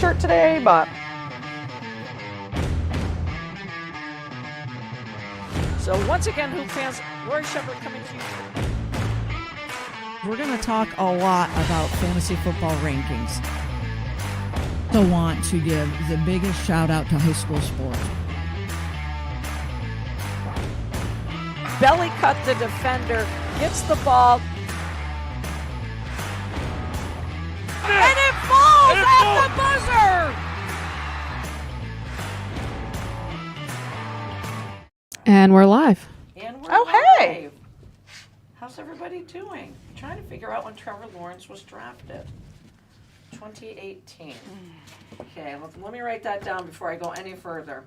shirt today, but. So once again, Hoop fans, Rory Shepard coming to you. We're going to talk a lot about fantasy football rankings. I want to give the biggest shout out to high school sports. Belly cut the defender, gets the ball. And it falls at the buzzer! And we're live. And we're Oh, live. hey. How's everybody doing? I'm trying to figure out when Trevor Lawrence was drafted. 2018. Okay, let me write that down before I go any further.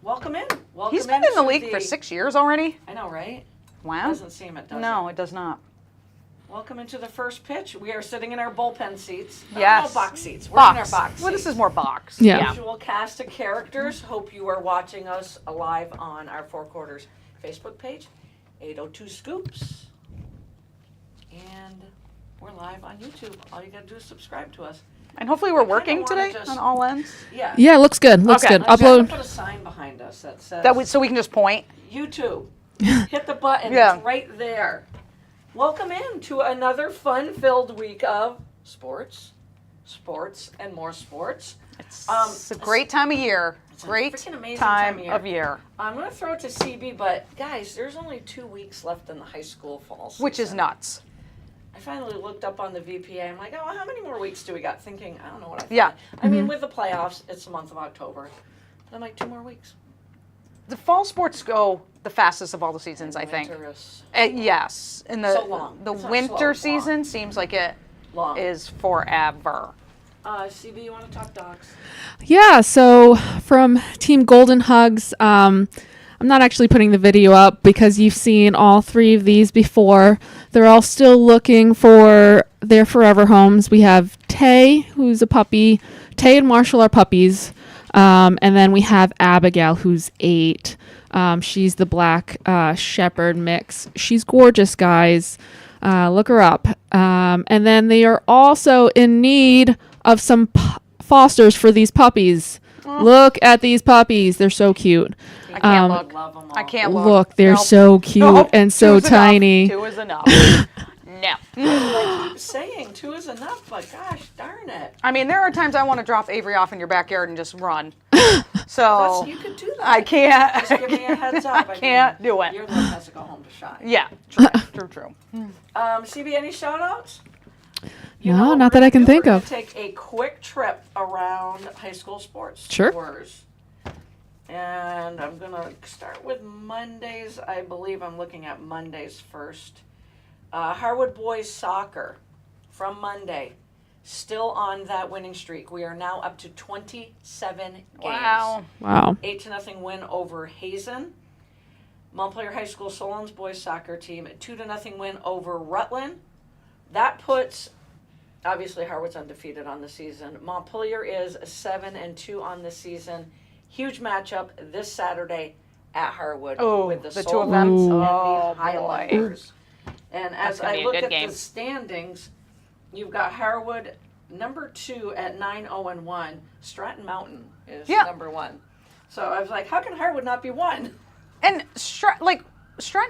Welcome in. Welcome He's been in the into league for 6 years already. I know, right? Wow. Doesn't seem it, does No, it? it does not. Welcome into the first pitch. We are sitting in our bullpen seats. Yes. No, box seats. We're in our box seats. Well, this is more box. Yeah. Usual cast of characters. Hope you are watching us live on our Four Quarters Facebook page, 802 Scoops. And we're live on YouTube. All you got to do is subscribe to us. And hopefully we're kinda working wanna today just- on all ends. Yeah. Yeah, it looks good. Looks Okay. good. I'm gonna Upload. put a sign behind us that says So we can just point. YouTube. Hit the button. Yeah. It's right there. Welcome in to another fun-filled week of sports, and more sports. It's a great time of year. a Great freaking amazing time of year. I'm going to throw it to CB, but guys, there's only 2 weeks left in the high school fall season. Which is nuts. I finally looked up on the VPA. I'm like, oh, how many more weeks do we got? Thinking, I don't know what I thought. Yeah. I mean, with the playoffs, it's the month of October. I'm like, 2 more weeks. The fall sports go the fastest of all the seasons, I think. Winter is Yes. And the So long. the It's not winter slow, it's season long. seems like it long. is forever. CB, you want to talk dogs? Yeah, so from Team Golden Hugs, I'm not actually putting the video up because you've seen all 3 of these before. They're all still looking for their forever homes. We have Tay, who's a puppy. Tay and Marshall are puppies. And then we have Abigail, who's 8. She's the black shepherd mix. She's gorgeous, guys. Look her up. And then they are also in need of some fosters for these puppies. Look at these puppies. They're so cute. I can't look. Love them all. I can't look. Look, they're Nope. so cute Nope. and so 2 is enough. tiny. 2 is enough. No. I keep saying 2 is enough, but gosh darn it. I mean, there are times I want to drop Avery off in your backyard and just run. So You could do that. I can't. Just give me a heads up. I can't do it. You're the one that has to go home to shine. Yeah. True. CB, any shout outs? No, not that I can think of. We're going to take a quick trip around high school sports Sure. tours. And I'm going to start with Mondays. I believe I'm looking at Mondays first. Harwood Boys Soccer from Monday. Still on that winning streak. We are now up to 27 games. Wow. Wow. 8-0 win over Hazen. Montpelier High School Solon's boys soccer team, 2-0 win over Rutland. That puts, obviously Harwood's undefeated on the season. Montpelier is 7-2 on the season. Huge matchup this Saturday at Harwood Oh, with the the 2 of them? Solons and Oh, the Highlanders. And as gonna be I a look good at game. the standings, you've got Harwood number 2 at 9-0-1. Stratton Mountain is Yeah. number 1. So I was like, how can Harwood not be 1? And Stratton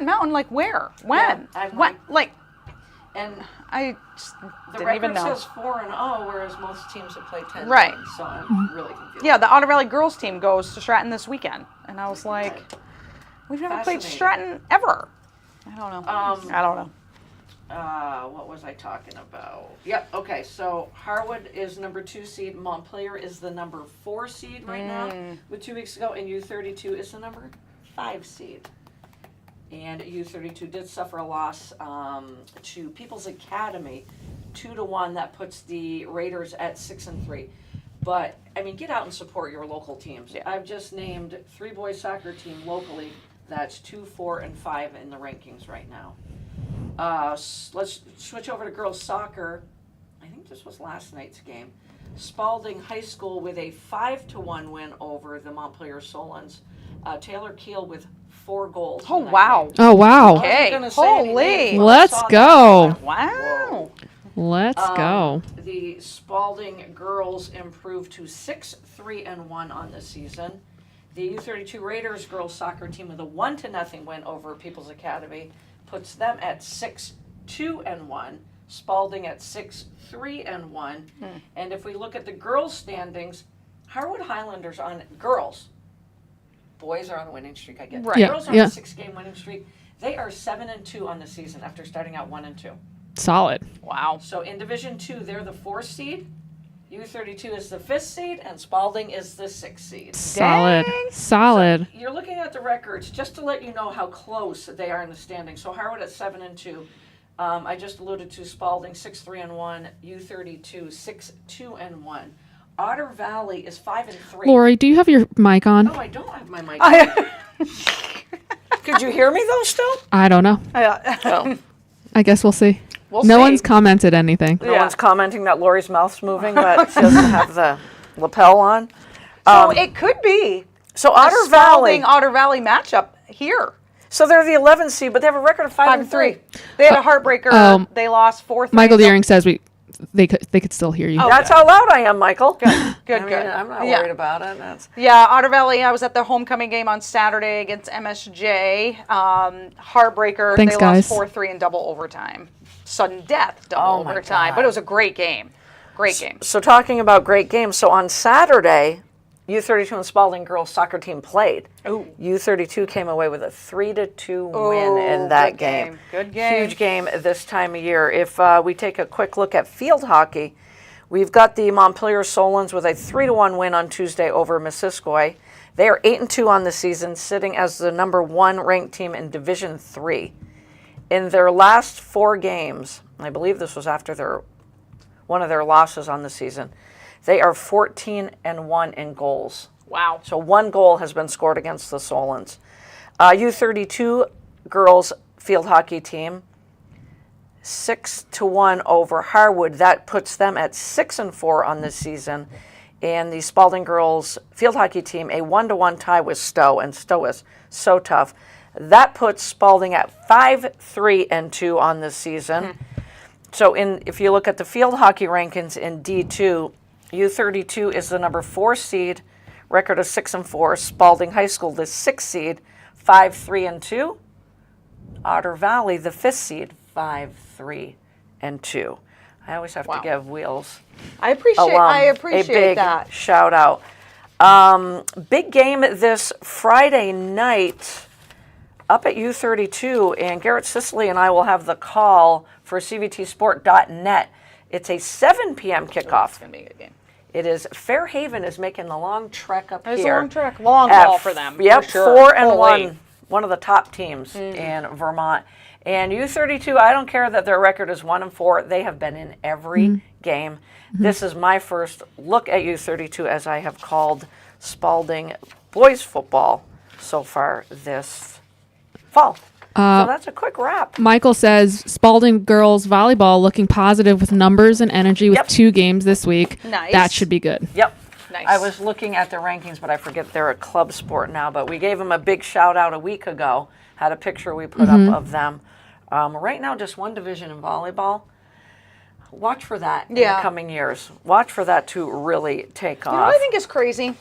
Mountain, like where? When? Yeah, I'm when? Like, And I just the didn't even record know. says 4-0, whereas most teams have played 10 Right. times. So I'm really confused. Yeah, the Otter Valley girls team goes to Stratton this weekend. And I was like, we've never played Fascinating. Stratton ever. I don't know. I don't know. What was I talking about? Yep. Okay. So Harwood is number 2 seed. Montpelier is the number 4 seed right now, with 2 weeks ago, and U32 is the number 5 seed. And U32 did suffer a loss to People's Academy, 2-1. That puts the Raiders at 6-3. But I mean, get out and support your local teams. Yeah. I've just named 3 boys soccer team locally. That's 2, 4, and 5 in the rankings right now. Let's switch over to girls soccer. I think this was last night's game. Spalding High School with a 5-1 win over the Montpelier Solons. Taylor Keel with 4 goals. Oh, in that wow. game. Oh, wow. I wasn't Okay, gonna say anything holy. until I Let's saw that. go. Wow. Let's go. The Spalding girls improved to 6-3-1 on the season. The U32 Raiders girls soccer team with a 1-0 win over People's Academy puts them at 6-2-1. Spalding at 6-3-1. And if we look at the girls' standings, Harwood Highlanders on girls. Boys are on a winning streak, I get that. Right. Yeah, Girls are yeah. on a 6-game winning streak. They are 7-2 on the season after starting out 1-2. Solid. Wow. So in Division 2, they're the 4th seed. U32 is the 5th seed, and Spalding is the 6th seed. Solid. Dang. Solid. You're looking at the records just to let you know how close they are in the standings. So Harwood at 7-2. I just alluded to Spalding 6-3-1, U32 6-2-1. Otter Valley is 5-3. Lori, do you have your mic on? Oh, I don't have my mic. Could you hear me though still? I don't know. Oh. I guess we'll see. We'll No see. one's commented anything. No one's commenting that Lori's mouth's moving, but she doesn't have the lapel on. So it could be So a Otter Valley. Spalding Otter Valley matchup here. So they're the 11th seed, but they have a record of 5-3. They had a heartbreaker. They lost 4-3. Michael Deering says they could still hear you. Oh. That's how loud I am, Michael. Good, I mean, good. I'm not Yeah. worried about it. That's Yeah, Otter Valley. I was at the homecoming game on Saturday against MSJ. Heartbreaker. Thanks, they guys. lost 4-3 in double overtime. Sudden death, double Oh, my overtime. God. But it was a great game. Great game. So talking about great games, so on Saturday, U32 and Spalding girls soccer team played. Ooh. U32 came away with a 3-2 win in that good game. game. Good game. Huge game this time of year. If we take a quick look at field hockey, we've got the Montpelier Solons with a 3-1 win on Tuesday over Missisquoi. They are 8-2 on the season, sitting as the number 1 ranked team in Division 3. In their last 4 games, I believe this was after one of their losses on the season, they are 14-1 in goals. Wow. So 1 goal has been scored against the Solons. U32 girls field hockey team, 6-1 over Harwood. That puts them at 6-4 on this season. And the Spalding girls field hockey team, a 1-1 tie with Stowe, and Stowe is so tough. That puts Spalding at 5-3-2 on this season. So if you look at the field hockey rankings in D2, U32 is the number 4 seed, record of 6-4. Spalding High School, the 6th seed, 5-3-2. Otter Valley, the 5th seed, 5-3-2. I always have to give Wheels I appreciate alum I appreciate a big that. shout out. Big game this Friday night up at U32, and Garrett Sicily and I will have the call for CVTsport.net. It's a 7 p.m. kickoff. It's gonna be a good game. It is Fairhaven is making the long trek up It's a here. long trek, long at haul for them. Yep, for sure. 4-1, Holy. one of the top teams in Vermont. And U32, I don't care that their record is 1-4. They have been in every game. This is my first look at U32 as I have called Spalding boys football so far this fall. So that's a quick wrap. Michael says Spalding girls volleyball looking positive with numbers and energy with Yep. 2 games this week. Nice. That should be good. Yep. Nice. I was looking at the rankings, but I forget they're a club sport now. But we gave them a big shout out a week ago. Had a picture we put up of them. Right now, just 1 division in volleyball. Watch for that in the Yeah. coming years. Watch for that to really take You know off. what I think is crazy?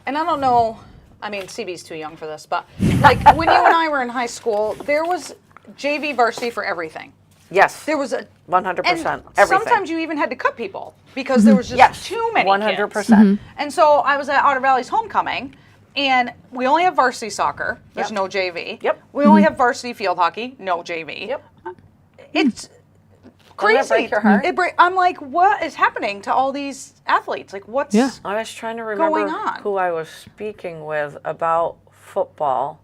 And I don't know, I mean, CB's too young for this, but like when you and I were in high school, there was JV varsity for everything. Yes, There was a 100%. and Everything. sometimes you even had to cut people because there was just Yes, too many 100%. kids. And so I was at Otter Valley's homecoming, and we only have varsity soccer. There's Yep. no JV. Yep. We only have varsity field hockey. No JV. Yep. It's Doesn't that crazy. break your heart? I'm like, what is happening to all these athletes? Like, what's Yeah. I was trying to remember going on? who I was speaking with about football.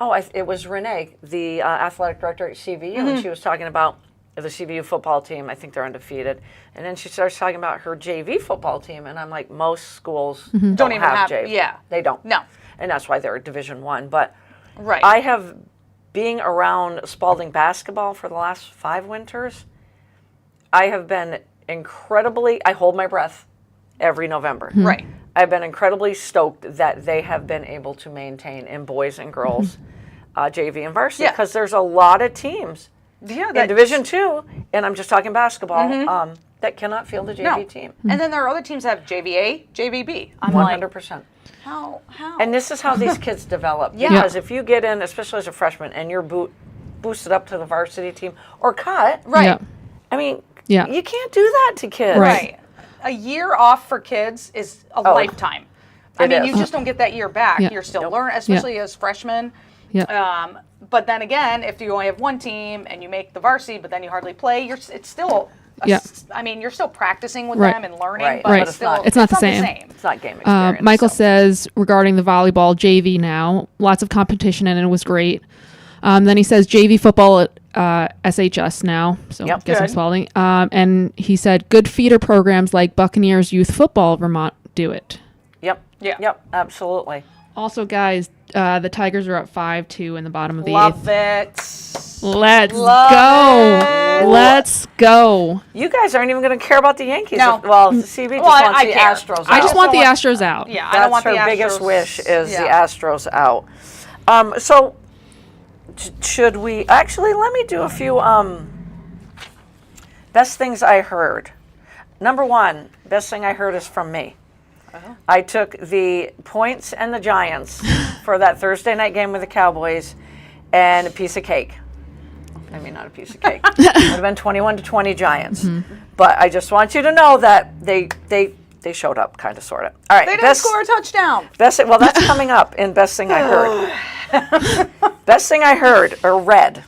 Oh, it was Renee, the athletic director at CVU, and she was talking about the CVU football team. I think they're undefeated. And then she starts talking about her JV football team, and I'm like, most schools don't even have have- JV. yeah. They don't. No. And that's why they're Division I. But Right. I have, being around Spalding basketball for the last 5 winters, I have been incredibly, I hold my breath every November. Right. I've been incredibly stoked that they have been able to maintain in boys and girls JV and varsity, Yeah. because there's a lot of teams Yeah, in Division II, and I'm just talking basketball, that cannot field a JV no. team. And then there are other teams that have JVA, JVB. I'm like, 100%. how? And this is how these kids develop. Yeah. Because if you get in, especially as a freshman, and you're boosted up to the varsity team or cut, Right. Yeah. I mean, Yeah. you can't do that to kids. Right. A year off for kids is a lifetime. I It mean, is. you just don't get that year back. Yeah. You're still learning, especially as freshmen. Yeah. But then again, if you only have one team and you make the varsity, but then you hardly play, it's still. Yeah. I mean, you're still practicing with Right. them and learning, Right. but Right. it's still It's not the same. It's not game experience. Michael so. says regarding the volleyball JV now, lots of competition and it was great. Then he says JV football at SHS now, so Yep. guess I'm Good. swallowing. And he said good feeder programs like Buccaneers Youth Football Vermont do it. Yep. Yeah. Yep. Absolutely. Also, guys, the Tigers are up 5-2 in the bottom of the love eighth. it. Let's Love go. it. Let's go. You guys aren't even going to care about the Yankees. No. Well, the CB just Well, I wants the care. Astros I out. just want the don't want- Astros out. Yeah, I That's don't want her the Astros. biggest wish is the Yeah. Astros out. So should we actually let me do a few best things I heard. Number one, best thing I heard is from me. I took the points and the Giants for that Thursday night game with the Cowboys and a piece of cake. I mean, not a piece of cake. It would have been 21-20 Giants. But I just want you to know that they showed up, kind of, sort of. All right. They didn't score a touchdown. Well, that's coming up in Best Thing I Heard. Best Thing I Heard, or read.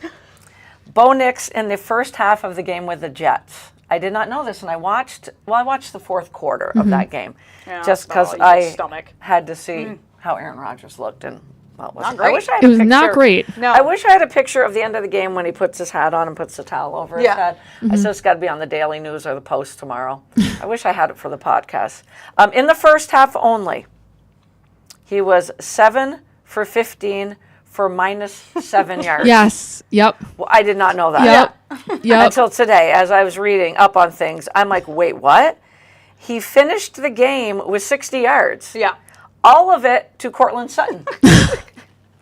Bo Nix in the first half of the game with the Jets. I did not know this, and I watched the fourth quarter of that game. Yeah, Just that's because about all you I can stomach. had to see how Aaron Rodgers looked. And well, it wasn't- Not great. I wish I had It a was not picture. great. No. I wish I had a picture of the end of the game when he puts his hat on and puts the towel over his Yeah. head. I said it's got to be on the Daily News or the Post tomorrow. I wish I had it for the podcast. In the first half only, he was 7 for 15 for -7 yards. Yes. Yep. Well, I did not know that. Yep. Yep. Until today, as I was reading up on things, I'm like, wait, what? He finished the game with 60 yards. Yeah. All of it to Cortland Sutton.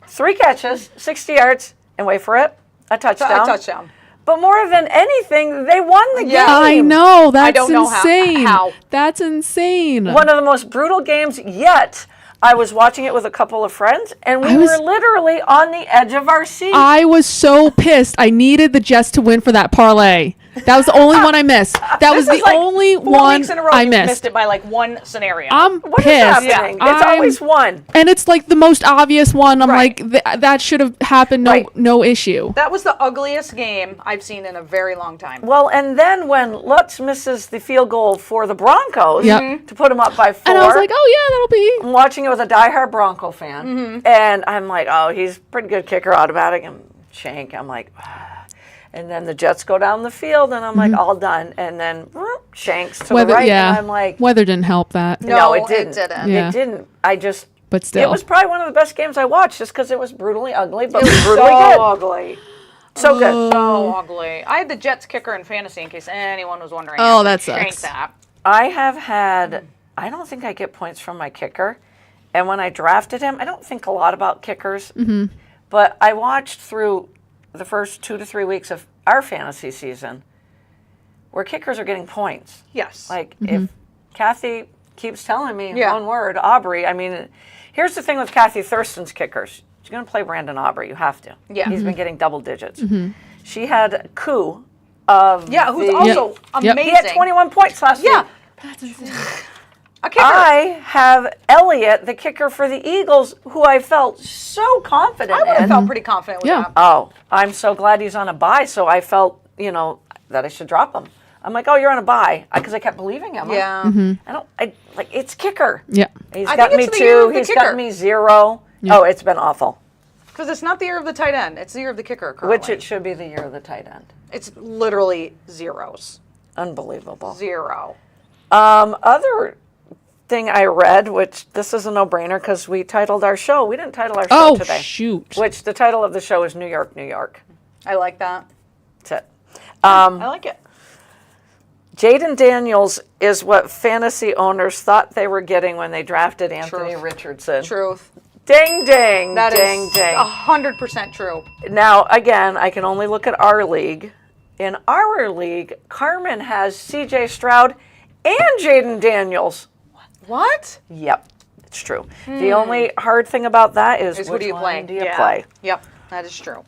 3 catches, 60 yards, and wait for it, a touchdown. A touchdown. But more than anything, they won the Yeah. game. I know. That's don't know how- insane. how. That's insane. One of the most brutal games yet. I was watching it with a couple of friends, and we were literally on the edge of our seat. I was so pissed. I needed the Jets to win for that parlay. That was the only one I missed. That was This the is like only 4 one weeks in a row I you missed. missed it by like one scenario. I'm What is pissed. happening? It's I'm- always one. And it's like the most obvious one. I'm Right. like, that should have happened. No, Right. no issue. That was the ugliest game I've seen in a very long time. Well, and then when Lutz misses the field goal for the Broncos Yep. to put them up by 4, And I was like, oh yeah, that'll be. I'm watching it with a diehard Bronco fan, and I'm like, oh, he's a pretty good kicker, automatic, and Shank. I'm like, and then the Jets go down the field, and I'm like, all done, and then Shanks to Weather, the right, yeah. and I'm like, Weather didn't help that. no, it didn't. Yeah. It didn't. I just. But It still. was probably one of the best games I watched, just because it was brutally ugly, but It was brutally so good. ugly. So good. So ugly. I had the Jets kicker in fantasy in case anyone was wondering. Oh, I that shanked sucks. that. I have had, I don't think I get points from my kicker. And when I drafted him, I don't think a lot about kickers. But I watched through the first 2 to 3 weeks of our fantasy season where kickers are getting points. Yes. Like if Kathy keeps telling me Yeah. one word, Aubrey, I mean, here's the thing with Kathy Thurston's kickers. She's going to play Brandon Aubrey. You have to. Yeah. He's been getting double digits. She had Koo of yeah, who's the- also Yep. amazing. He had 21 points last Yeah. week. A kicker. I have Elliott, the kicker for the Eagles, who I felt so confident I would have in. felt pretty confident with Yeah. that. Oh, I'm so glad he's on a bye. So I felt, that I should drop him. I'm like, oh, you're on a bye, because I kept believing him. Yeah. It's kicker. Yeah. He's I got think me it's the year 2. of the He's kicker. got me 0. Oh, it's been awful. Because it's not the year of the tight end. It's the year of the kicker currently. Which it should be the year of the tight end. It's literally zeros. Unbelievable. 0. Other thing I read, which this is a no-brainer because we titled our show. We didn't title our show Oh today. shoot. Which the title of the show is New York, New York. I like that. That's it. I like it. Jaden Daniels is what fantasy owners thought they were getting when they drafted Anthony Truth. Richardson. Truth. Ding, ding, That is ding, ding. 100% true. Now, again, I can only look at our league. In our league, Carmen has C.J. Stroud and Jaden Daniels. What? Yep, it's true. The only hard thing about that is Who which do you one play? do you play? Yep, that is true.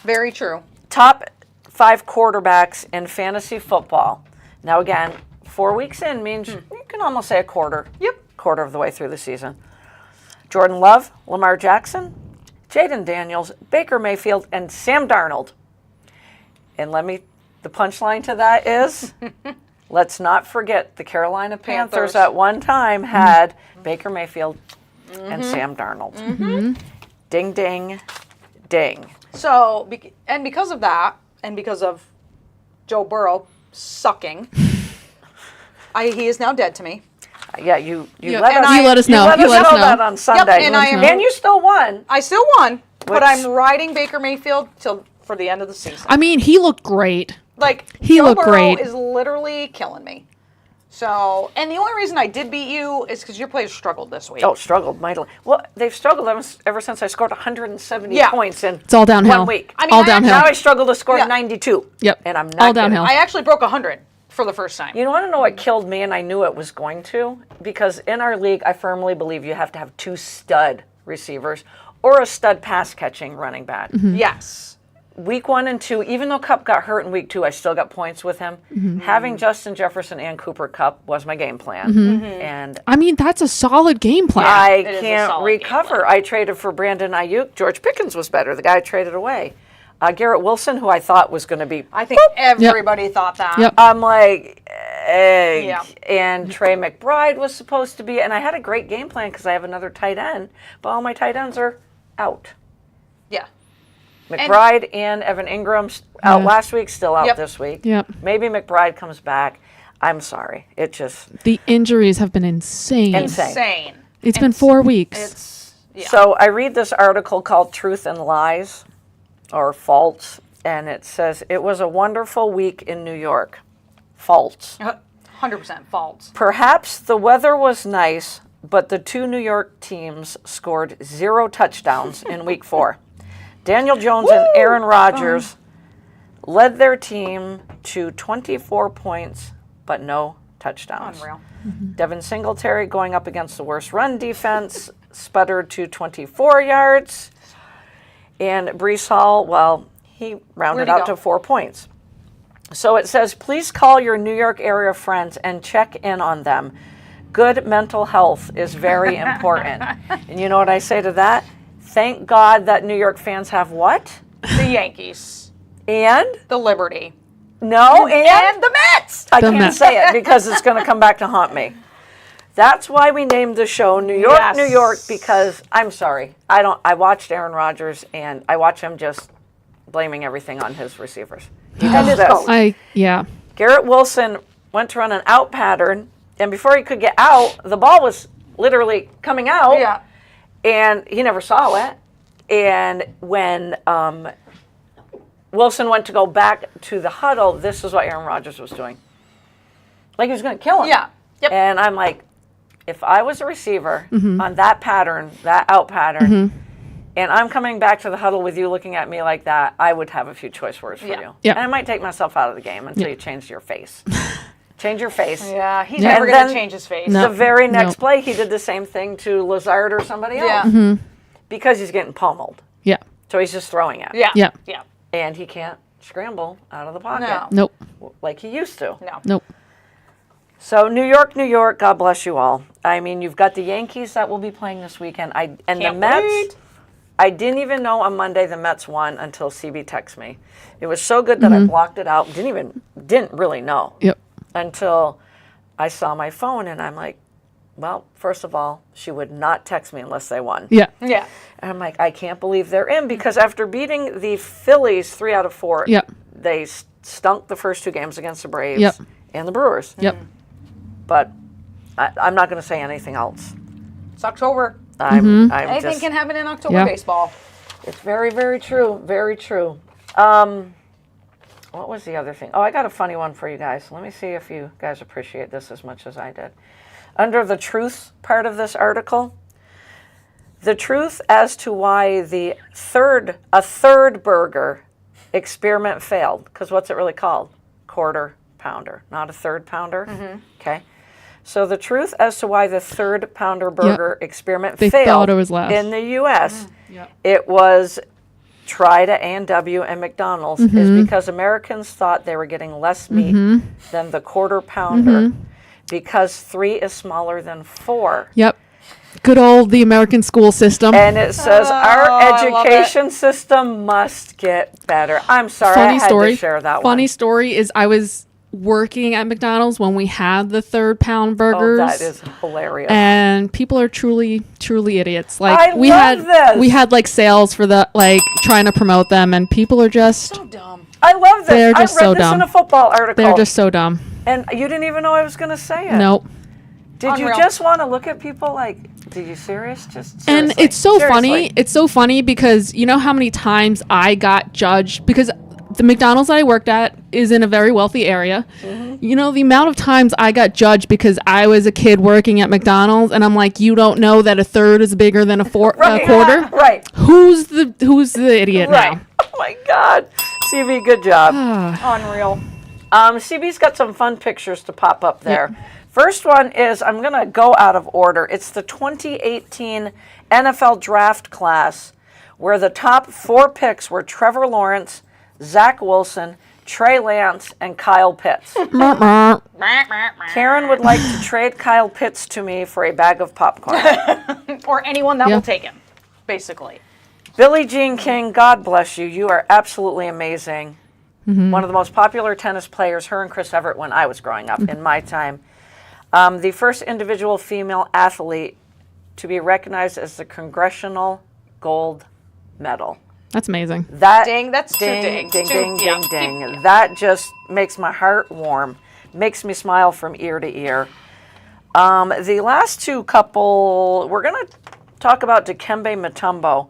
Very true. Top 5 quarterbacks in fantasy football. Now, again, 4 weeks in means you can almost say a quarter. Yep. Quarter of the way through the season. Jordan Love, Lamar Jackson, Jaden Daniels, Baker Mayfield, and Sam Darnold. And the punchline to that is, let's not forget the Carolina Panthers at one time had Baker Mayfield and Sam Darnold. Ding, ding, ding. So, because of that, and because of Joe Burrow sucking, he is now dead to me. Yeah, you Yeah, let and us, I- You let us you know. let You us let us know know. that on Sunday. and I am- And you still won. I still won, but Which- I'm riding Baker Mayfield for the end of the season. I mean, he looked great. Like, He Joe looked Burrow great. is literally killing me. So, and the only reason I did beat you is because your players struggled this week. Oh, struggled mightily. Well, they've struggled ever since I scored 170 Yeah. points in It's all downhill. 1 week. I mean, all I downhill. Now I struggle to score Yeah. 92. Yep. And I'm not All kidding. downhill. I actually broke 100 for the first time. You want to know what killed me, and I knew it was going to? Because in our league, I firmly believe you have to have 2 stud receivers or a stud pass-catching running back. Yes. Week 1 and 2, even though Kupp got hurt in week 2, I still got points with him. Having Justin Jefferson and Cooper Kupp was my game plan. And I mean, that's a solid game plan. I it is a can't solid game recover. I traded for Brandon Ayuk. George Pickens was better. The guy I traded away. Garrett Wilson, who I thought was going to be, I think everybody thought that. Yep. I'm like, egg. Yeah. And Trey McBride was supposed to be, and I had a great game plan because I have another tight end, but all my tight ends are out. Yeah. McBride and Evan Ingram out last week, still out Yep. this week. Yep. Maybe McBride comes back. I'm sorry. It just, The injuries have been insane. Insane. It's been 4 weeks. It's, yeah. So I read this article called Truth and Lies, or False, and it says, it was a wonderful week in New York. False. 100% false. Perhaps the weather was nice, but the 2 New York teams scored 0 touchdowns in week 4. Daniel Jones and Aaron Rodgers led their team to 24 points, but no touchdowns. Unreal. Devin Singletary, going up against the worst run defense, sputtered to 24 yards. And Brees Hall, well, he rounded Where'd he out go? to 4 points. So it says, please call your New York area friends and check in on them. Good mental health is very important. And you know what I say to that? Thank God that New York fans have what? The Yankees. And? The Liberty. No, And the Mets. I The can't Mets. say it because it's going to come back to haunt me. That's why we named the show New York, Yes. New York, because I'm sorry. I watched Aaron Rodgers and I watch him just blaming everything on his receivers. He does this. Yeah. Garrett Wilson went to run an out pattern, and before he could get out, the ball was literally coming out. Yeah. And he never saw it. And when Wilson went to go back to the huddle, this is what Aaron Rodgers was doing. Like he was going to kill him. Yeah. Yep. And I'm like, if I was a receiver on that pattern, that out pattern, and I'm coming back to the huddle with you looking at me like that, I would have a few choice words for Yeah. you. Yeah. And I might take myself out of the game until you change your face. Change your face. Yeah, he's Yeah. never And going to then- change his face. No. The very next No. play, he did the same thing to Lazard or somebody Yeah. else because he's getting pummeled. Yeah. So he's just throwing it. Yeah. Yeah. Yeah. And he can't scramble out of the pocket No. Nope. like he used to. No. Nope. So New York, New York, God bless you all. I mean, you've got the Yankees that will be playing this weekend. And the Can't Mets, wait. I didn't even know on Monday the Mets won until CB texted me. It was so good that I blocked it out. Didn't really know Yep. until I saw my phone and I'm like, well, first of all, she would not text me unless they won. Yeah. Yeah. And I'm like, I can't believe they're in because after beating the Phillies 3 out of 4, Yep. they stunk the first 2 games against the Braves Yep. and the Brewers. Yep. But I'm not going to say anything else. It's October. I'm Anything just, can happen in October Yeah. baseball. it's very, very true. Very true. What was the other thing? Oh, I got a funny one for you guys. Let me see if you guys appreciate this as much as I did. Under the truth part of this article, The truth as to why a third burger experiment failed, because what's it really called? Quarter pounder, not a third pounder. Okay. So the truth as to why the third pounder burger experiment They failed thought it was less. in the U.S. Yep. It was tried at A&W and McDonald's is because Americans thought they were getting less meat than the quarter pounder because 3 is smaller than 4. Yep. Good old the American school system. And it says our I love education system must get better. I'm sorry, I had to share that Funny one. story is I was working at McDonald's when we had the third pound burgers. Oh, that is hilarious. And people are truly idiots. Like I love this. we had like sales for the like trying to promote them, and people are just So dumb. I love this. They're I read just so this in dumb. a football article. they're just so dumb. and you didn't even know I was going to say it. Nope. Did you Unreal. just want to look at people like, are you serious? Just And seriously. it's so funny. Seriously. It's so funny because you know how many times I got judged because the McDonald's that I worked at is in a very wealthy area. You know, the amount of times I got judged because I was a kid working at McDonald's and I'm like, you don't know that a third is bigger than a Right. quarter? Right. Who's the idiot Right. now? Oh my God. CB, good job. Unreal. CB's got some fun pictures to pop up there. First one is, I'm going to go out of order. It's the 2018 NFL draft class where the top 4 picks were Trevor Lawrence, Zach Wilson, Trey Lance, and Kyle Pitts. Karen would like to trade Kyle Pitts to me for a bag of popcorn. Or anyone that Yeah. will take him, basically. Billie Jean King, God bless you. You are absolutely amazing. One of the most popular tennis players, her and Chris Evert, when I was growing up in my time. The first individual female athlete to be recognized as the Congressional Gold Medal. That's amazing. That Ding, that's two ding, dings. ding, Two- ding, yeah, ding, ding. yeah. That just makes my heart warm. Makes me smile from ear to ear. The last 2 couple, we're going to talk about Dikembe Mutombo.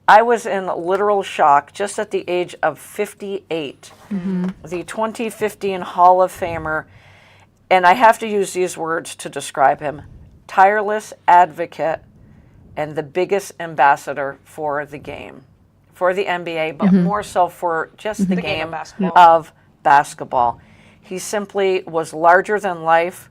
I was in literal shock just at the age of 58. The 2015 Hall of Famer, and I have to use these words to describe him: tireless advocate and the biggest ambassador for the game, for the NBA, but more so for just the game game of basketball. of basketball. He simply was larger than life,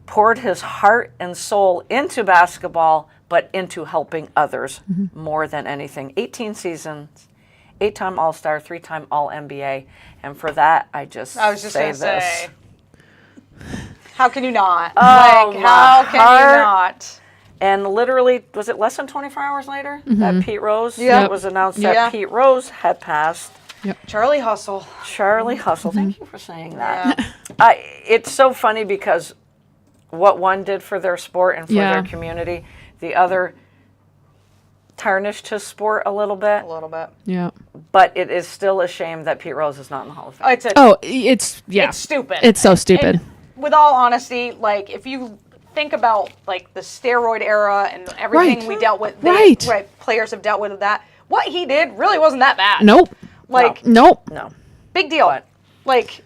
poured his heart and soul into basketball, but into helping others more than anything. 18 seasons, 8-time All-Star, 3-time All-NBA, and for that, I I was just say going to this. say. How can you not? Oh, Like, how can heart. you not? And literally, was it less than 24 hours later that Pete Rose? Yep. It was announced Yeah. that Pete Rose had passed. Charlie Hustle. Charlie Hustle, thank you for saying that. Yeah. It's so funny because what one did for their sport and for Yeah. their community, the other tarnished his sport a little bit. A little bit. Yeah. But it is still a shame that Pete Rose is not in the Hall of Fame. It's a, Oh, it's it's stupid. It's so stupid. And with all honesty, like if you think about like the steroid era and everything Right. we dealt with, Right. players have dealt with that. What he did really wasn't that bad. Nope. Like Nope. No. big deal. But- Like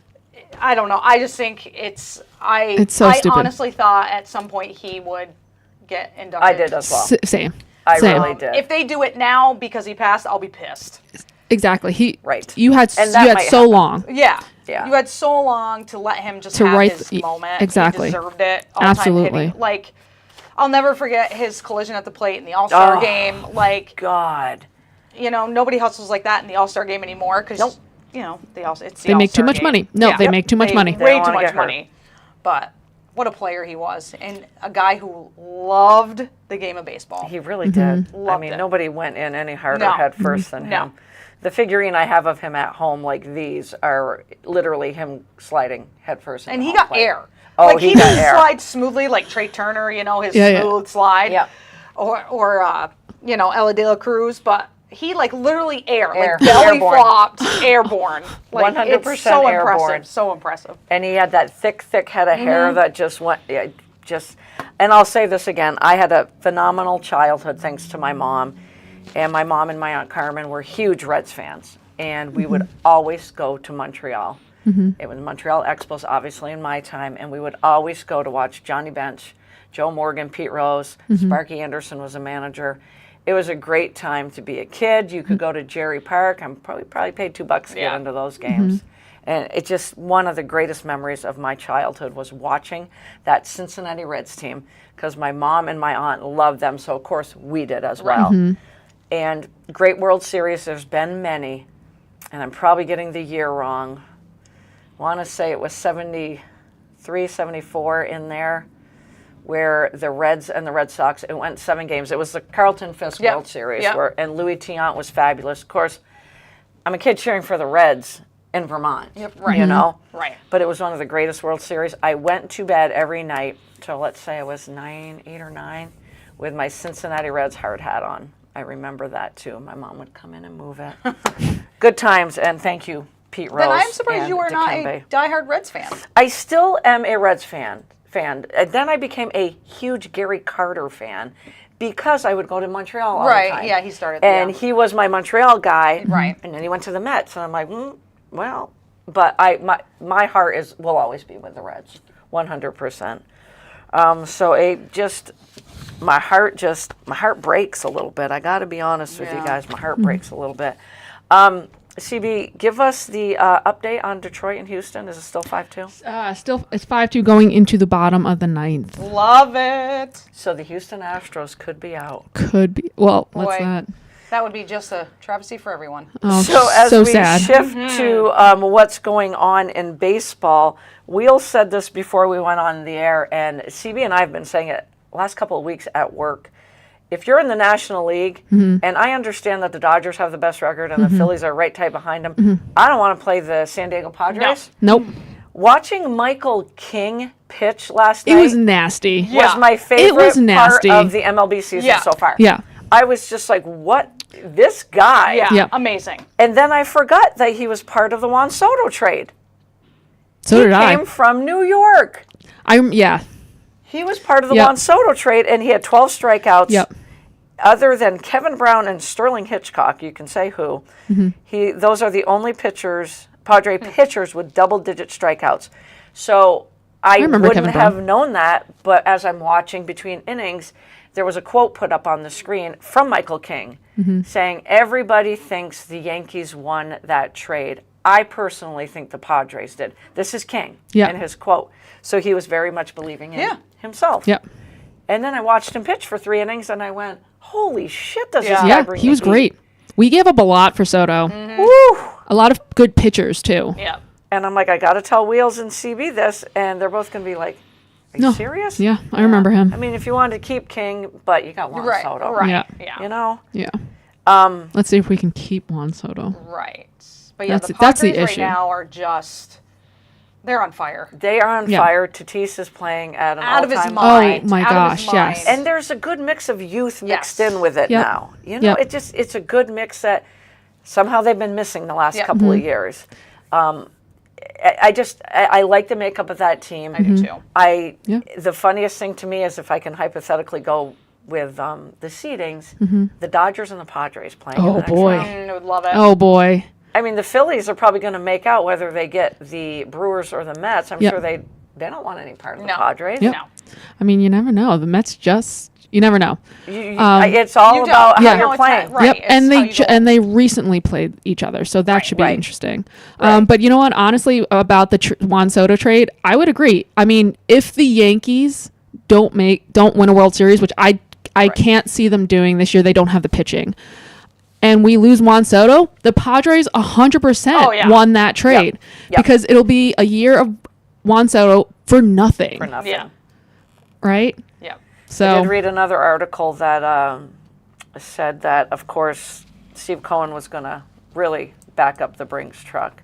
I don't know. I just think it's It's so I stupid. honestly thought at some point he would get inducted. I did as well. Same. I Same. really did. If they do it now because he passed, I'll be pissed. Exactly. Right. You had And you that had might so happen. long. Yeah. Yeah. You had so long to let him just To have write his the- moment. exactly. He deserved it. All-time Absolutely. hitting. Like, I'll never forget his collision at the plate in the All-Star Oh. game. Like, God. you know, nobody hustles like that in the All-Star game anymore because, Nope. you know, it's the They make too All-Star much game. money. No, Yeah. they make too much They money. They Way don't too wanna much get hurt. money. But what a player he was. And a guy who loved the game of baseball. He really did. I Loved mean, it. nobody went in any harder No. head first than No. him. The figurine I have of him at home, like these, are literally him sliding head first. And he got air. Oh, like he he got didn't air. slide smoothly like Trey Turner, you know, his Yeah, yeah. smooth slide. Yeah. Or you know, Ella De La Cruz, but he like literally Air. like belly Airborne. flopped, airborne. Like 100% it's so airborne. impressive. So impressive. And he had that thick head of Mm-hmm. hair that just went, yeah, just. And I'll say this again: I had a phenomenal childhood thanks to my mom, and my mom and my aunt Carmen were huge Reds fans, and we would always go to Montreal. It was Montreal Expos, obviously, in my time, and we would always go to watch Johnny Bench, Joe Morgan, Pete Rose, Sparky Anderson was a manager. It was a great time to be a kid. You could go to Jerry Park. I'm probably paid $2 to get into those games. And it's just one of the greatest memories of my childhood was watching that Cincinnati Reds team, because my mom and my aunt loved them, so of course we did as well. And great World Series, there's been many, and I'm probably getting the year wrong. I want to say it was 73, 74 in there, where the Reds and the Red Sox, it went 7 games. It was the Carlton Fisk World Series, and Louis Tiant was fabulous. Of course, I'm a kid cheering for the Reds in Vermont, you know? Right. But it was one of the greatest World Series. I went to bed every night till, let's say I was 8 or 9, with my Cincinnati Reds hard hat on. I remember that too. My mom would come in and move it. Good times, and thank you, Pete Rose. Then I'm surprised and you are not a Dikembe. diehard Reds fan. I still am a Reds fan. And then I became a huge Gary Carter fan because I would go to Montreal all the time. Yeah, he started. And he was my Montreal guy. Right. And then he went to the Mets, and I'm like, well, but my heart will always be with the Reds, 100%. My heart breaks a little bit. I got to be honest with you guys. My heart breaks a little bit. CB, give us the update on Detroit and Houston. Is it still 5-2? Still, it's 5-2 going into the bottom of the 9th. Love it. So the Houston Astros could be out. Could be. Well, what's Boy. that? That would be just a travesty for everyone. Oh, So as so we sad. shift to what's going on in baseball, Wheel said this before we went on the air, and CB and I have been saying it last couple of weeks at work. If you're in the National League, and I understand that the Dodgers have the best record and the Phillies are right tight behind them, I don't want to play the San Diego Padres. Nope. Watching Michael King pitch last It night was nasty. was my favorite It was nasty. part of the MLB season so far. Yeah. I was just like, what? This guy? Yeah, Yep. amazing. And then I forgot that he was part of the Juan Soto trade. So did Came from New York. Yeah. He was part of the Yep. Juan Soto trade, and he had 12 strikeouts. Yep. Other than Kevin Brown and Sterling Hitchcock, you can say who. Those are the only Padre pitchers with double-digit strikeouts. So I remember wouldn't Kevin have Brown. known that, but as I'm watching between innings, there was a quote put up on the screen from Michael King saying, everybody thinks the Yankees won that trade. I personally think the Padres did. This is King Yeah. in his quote. So he was very much believing in himself. Yep. And then I watched him pitch for 3 innings, and I went, holy shit, does this guy Yeah, bring he the was heat. great. We gave up a lot for Soto. Woo! A lot of good pitchers, too. Yeah. And I'm like, I got to tell Wheels and CB this, and they're both going to be like, are you No. serious? Yeah, I remember him. I mean, if you wanted to keep King, but you got Juan Right. Soto. Right. Yeah. Yeah. You know? Yeah. Let's see if we can keep Juan Soto. Right. But yeah, That's- the that's the Padres issue. right now are just, they're on fire. They are on Yeah. fire. Tatis is playing at an Out of his all-time mind. Oh, my Out of his gosh, yes. mind. And there's a good mix of youth mixed Yes. in with it Yep. now. You know, Yep. it's a good mix that somehow they've been missing the last Yep. couple of years. I like the makeup of that team. I do too. Yeah. The funniest thing to me is if I can hypothetically go with the seedings, the Dodgers and the Padres playing. in Oh, the next boy. round. I would love it. Oh, boy. I mean, the Phillies are probably going to make out whether they get the Brewers or the Mets. I'm Yep. sure they don't want any part of the No. Padres. Yep. No. I mean, you never know. The Mets you never know. It's all You don't. about You how know you're it's not playing. right. Yep, it's and how you go. and they recently played each other, so that should be right. interesting. Right. But you know what? Honestly, about the Juan Soto trade, I would agree. I mean, if the Yankees don't win a World Series, which I can't see them doing this year, they don't have the pitching, and we lose Juan Soto, the Padres 100% Oh, yeah. won that trade Yep. because it'll be a year of Juan Soto for nothing, For nothing. Yeah. right? Yeah. I So did read another article that said that, of course, Steve Cohen was going to really back up the Brinks truck.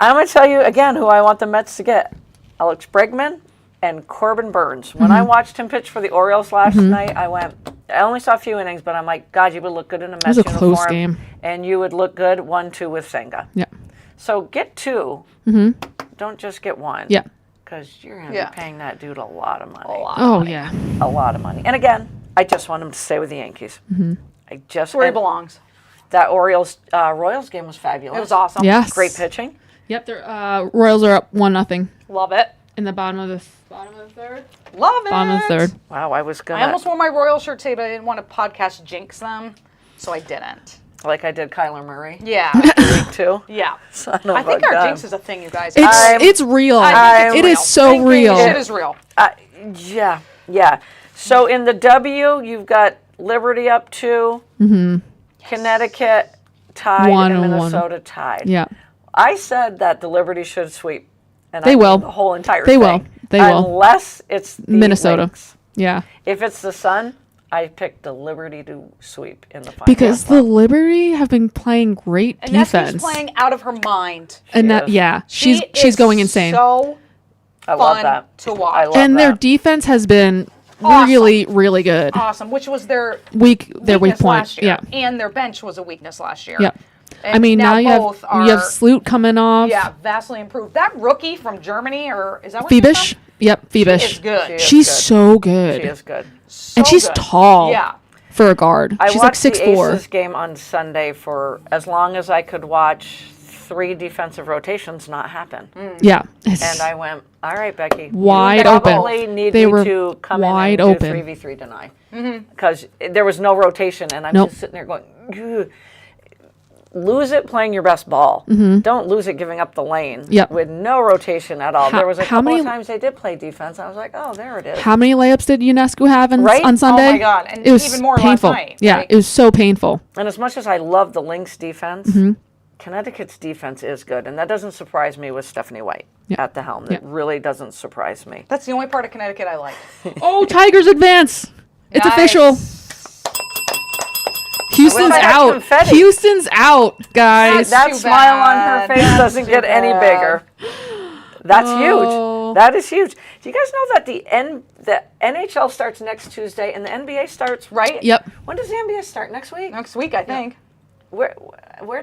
I'm going to tell you again who I want the Mets to get. Alex Bregman and Corbin Burns. When I watched him pitch for the Orioles last night, I only saw a few innings, but I'm like, God, you would look good in a Mets was a uniform. close game. And you would look good 1-2 with Senga. yeah, So get 2. Don't just get 1. yeah. Because you're going to Yeah. be paying that dude a lot of money. Oh yeah. A lot of money. And again, I just want him to stay with the Yankees. I just Where he and belongs. that Orioles Royals game was fabulous. It was awesome. Yes. Great pitching. Yep. Their Royals are up 1-0. Love it. in the bottom of the third. Love it. Bottom of the third. Wow, I was gonna I almost wore my Royal shirt today, but I didn't want to podcast jinx them, so I didn't. like I did Kyler Murray Yeah. too. Yeah. Son I of think a our gun. jinx is a thing, you guys. It's real. I think It it's is so Thinking real. It is real. Yeah. So in the W, you've got Liberty up 2, Connecticut tied, 1 and and 1. Minnesota tied. Yeah. I said that the Liberty should sweep, and They I mean will. the whole entire They thing. will. They will. Unless it's the Minnesota. Lynx. Yeah. If it's the Sun, I picked the Liberty to sweep in the final. Because the Liberty have been playing great And defense. Nessie's playing out of her mind. And that, is. yeah, She she's is going insane. So I love fun that. to watch. I love And their that. defense has been Awesome. really, really good. awesome, which was their Their weak weakness point. last year. Yeah. And their bench was a weakness last year. Yep. And I mean, now you both have Sloot coming off. yeah, vastly improved. That rookie from Germany, or is that what she's Phoebish. from? Yep, Phoebish. Is good. She is She's good. so good. She is good. So and she's good. tall. Yeah. For a guard. I She's like watched the 6'4". Aces game on Sunday for as long as I could watch 3 defensive rotations not happen. Yeah. It's And I went, all right, Becky. Wide you open. probably need They me were to come wide in and open. do 3v3 deny. Because there was no rotation, and I'm Nope. just sitting there going, "Ugh." Lose it playing your best ball. Don't lose it giving up the lane Yep. with no rotation at all. There was a how couple many- of times they did play defense. I was like, oh, there it is. How many layups did UNESCO have Right? on Oh Sunday? my God, and it was even more last painful. night, Yeah, like- it was so painful. And as much as I love the Lynx defense, Mm-hmm. Connecticut's defense is good. And that doesn't surprise me with Stephanie White Yeah. at the helm. It really doesn't surprise me. That's the only part of Connecticut I like. Oh, Tigers advance! It's Nice. official. Houston's I had out. confetti. Houston's out, guys. That's That too smile on bad. her face That's doesn't too get any bad. bigger. That's Oh. huge. That is huge. Do you guys know that the NHL starts next Tuesday and the NBA starts right? Yep. When does the NBA start? Next week? Next week, I think. Where'd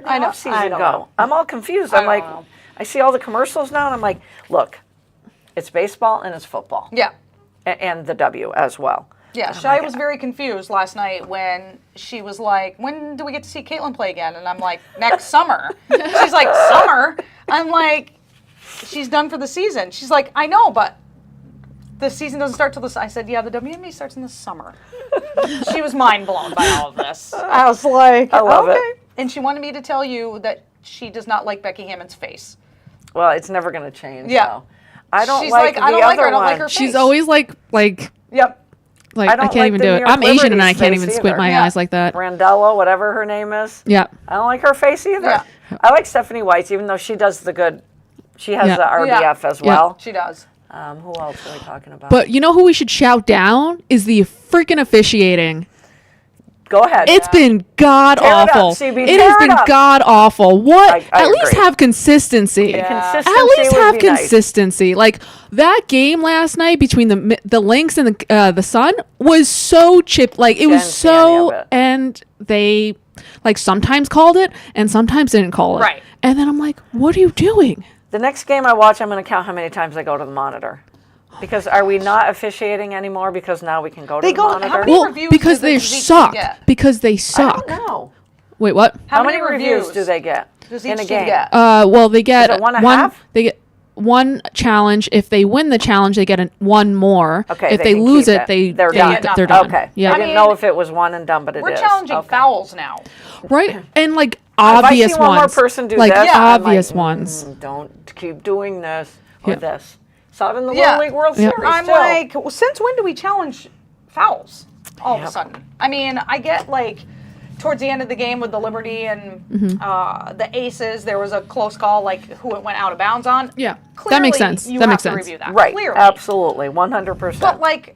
the I know- off I season don't go? know. I'm all confused. I I'm don't like, know. I see all the commercials now, and I'm like, look, it's baseball and it's football. Yeah. And the W as well. Yeah, Shai was very confused last night when she was like, when do we get to see Caitlin play again? And I'm like, next summer. She's like, summer? I'm like, she's done for the season. She's like, I know, but the season doesn't start till I said, yeah, the WNBA starts in the summer. She was mind blown by all of this. I was like, I love it. okay. And she wanted me to tell you that she does not like Becky Hammond's face. Well, it's never going to change. Yeah. So. I don't She's like like, the I don't like her, other I don't like one. her She's face. always like Yep. I don't can't like even the do New it. York I'm Asian and I Liberty's can't face even squint either. my Yeah. eyes like that. Brandella, whatever her name is. Yeah. I don't like her face either. Yeah. I like Stephanie White's, even though she does the good. She has Yeah. the RBF as Yeah. well. She does. Who else are we talking about? But you know who we should shout down is the freaking officiating. Go ahead. It's been god Tear it up, awful. CB, It tear has it been up. god awful. What? I At least agree. have consistency. Consistency At least would have be nice. consistency. Like that game last night between the Lynx and the Sun was so chip. Like it was Jen so, Fanny of it. and they like sometimes called it and sometimes didn't call it. Right. And then I'm like, what are you doing? The next game I watch, I'm going to count how many times I go to the monitor. Because are we not officiating anymore? Because now we can go to They the go- monitor. how many Well, reviews because does the they Zeke suck. get? Because they I suck. don't know. Wait, what? How many reviews do they get does in each a team game? get? Well, they get it one and a half? They get one challenge. If they win the challenge, they get one more. Okay, If they can lose keep it, they're done. get they're nothing. done. Okay. Yeah. I I didn't mean, know if it was one and done, but it We're is. challenging Okay. fouls now. Right, and like If I obvious see one more ones. person do like this, obvious I'm like, ones. Don't keep doing this or Yeah. this. Saw it in the Yeah. Little League World Yeah. Series. I'm too. like, well, since when do we challenge fouls all of a Yep. sudden? I mean, I get like towards the end of the game with the Liberty and the Aces, there was a close call, like who it went out of bounds on. Yeah, Clearly, that makes sense. You That have makes to sense. review that. right. Clearly. Absolutely. 100%. But like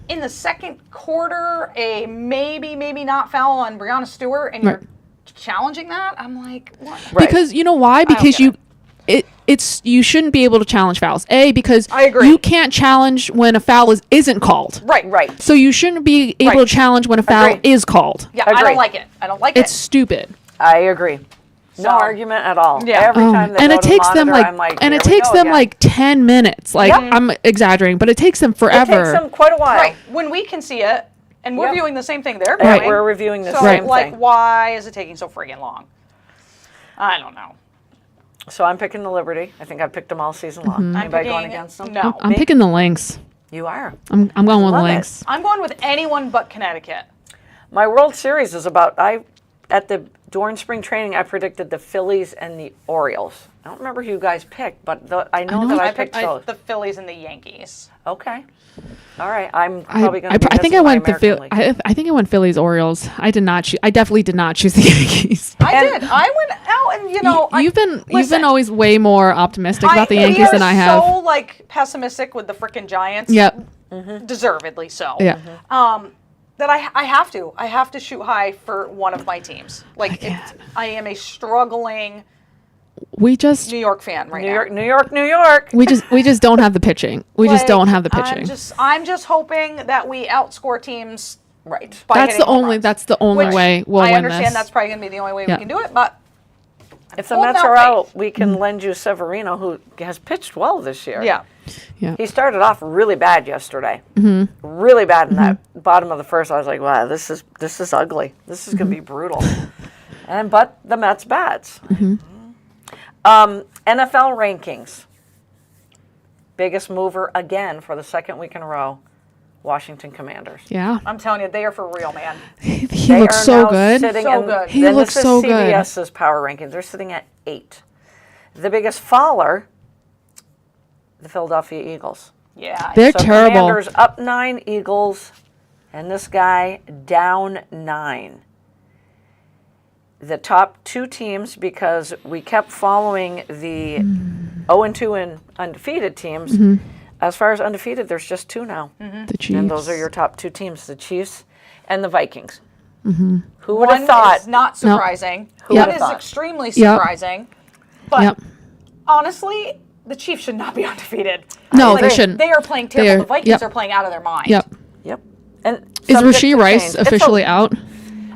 in the second quarter, a maybe not foul on Brianna Stewart, and Right. you're challenging that. I'm like, what? Right. Because you know why? don't Because get it's you shouldn't be able to challenge fouls. Because I agree. you can't challenge when a foul isn't called. Right. So you shouldn't be able Right. to challenge when a foul Agreed. is called. Yeah, I Agreed. don't like it. I don't like It's it. stupid. I agree. No So- argument at all. Yeah. Every time they and go it to takes the them monitor, like, I'm like, and it here we takes go them again. like 10 minutes. Like Yep. I'm exaggerating, but it takes them It forever. takes them quite a while. Right. When we can see it, and we're Yep. viewing the same thing they're Yeah, viewing. we're reviewing the so, same like, thing. why is it taking so friggin' long? I don't know. So I'm picking the Liberty. I think I've picked them all season long. I'm Anybody going picking- against them? No. I'm Me? picking the Lynx. You are. I'm going with Love it. Lynx. I'm going with anyone but Connecticut. My World Series is about, during spring training, I predicted the Phillies and the Orioles. I don't remember who you guys picked, but I know that I picked those. the Phillies and the Yankees. Okay. All right. I'm probably going to be I think I missing my went the American League. I think I went Phillies Orioles. I did not. I definitely did not choose the Yankees. I did. I went out and You've been listen, always way more optimistic about the Yankees we than I are have. so like pessimistic with the freaking Giants. Yep. Deservedly so. Yeah. That I have to shoot high for one of my teams. Like I am a struggling We just New York fan right now. New York. we just don't have the pitching. We just Like, don't have the pitching. I'm just hoping that we outscore teams. Right. By That's hitting the home only runs, that's the only which way we'll I win understand this. that's probably going to be the only way Yeah. we can do it, but If the holding Mets out are faith. out, we can lend you Severino, who has pitched well this year. yeah. Yeah. He started off really bad yesterday. Really bad in that bottom of the first. I was like, wow, this is ugly. This is going to be brutal. But the Mets bats. NFL rankings. Biggest mover again for the second week in a row. Washington Commanders. Yeah. I'm telling you, they are for real, man. He They looks are so now good. sitting So in- good. He and looks this so is good. CBS's power rankings. They're sitting at 8. The biggest faller, the Philadelphia Eagles. Yeah. They're So terrible. Commanders up 9, Eagles, and this guy down 9. The top 2 teams, because we kept following the 0-2 and undefeated teams. As far as undefeated, there's just 2 now. The Chiefs. And those are your top 2 teams, the Chiefs and the Vikings. Who would One have thought? is not surprising. Who One would've is thought? extremely Yep. surprising. But Yep. honestly, the Chiefs should not be undefeated. No, Like, they shouldn't. They are playing terrible. They are- The Vikings yep. are playing out of their mind. Yep. Yep. And Is subject Rasheed to Rice change. It's officially out?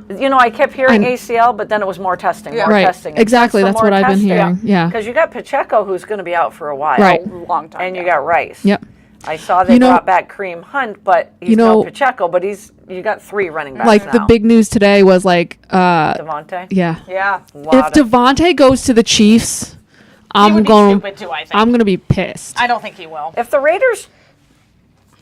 You know, I kept hearing I'm- ACL, but then it was more testing, more Right. testing. Exactly, that's what I've been hearing. Yeah. Because you got Pacheco, who's going to be out for a while. Right. A long time. And you yeah. got Rice. Yep. I saw they You know- brought back Kareem Hunt, but he's You know- no Pacheco, but you got 3 running backs Like now. the big news today was like Devontae. yeah. Yeah. If Devontae goes to the Chiefs, He I'm would be going stupid too, I think. I'm going to be pissed. I don't think he will. If the Raiders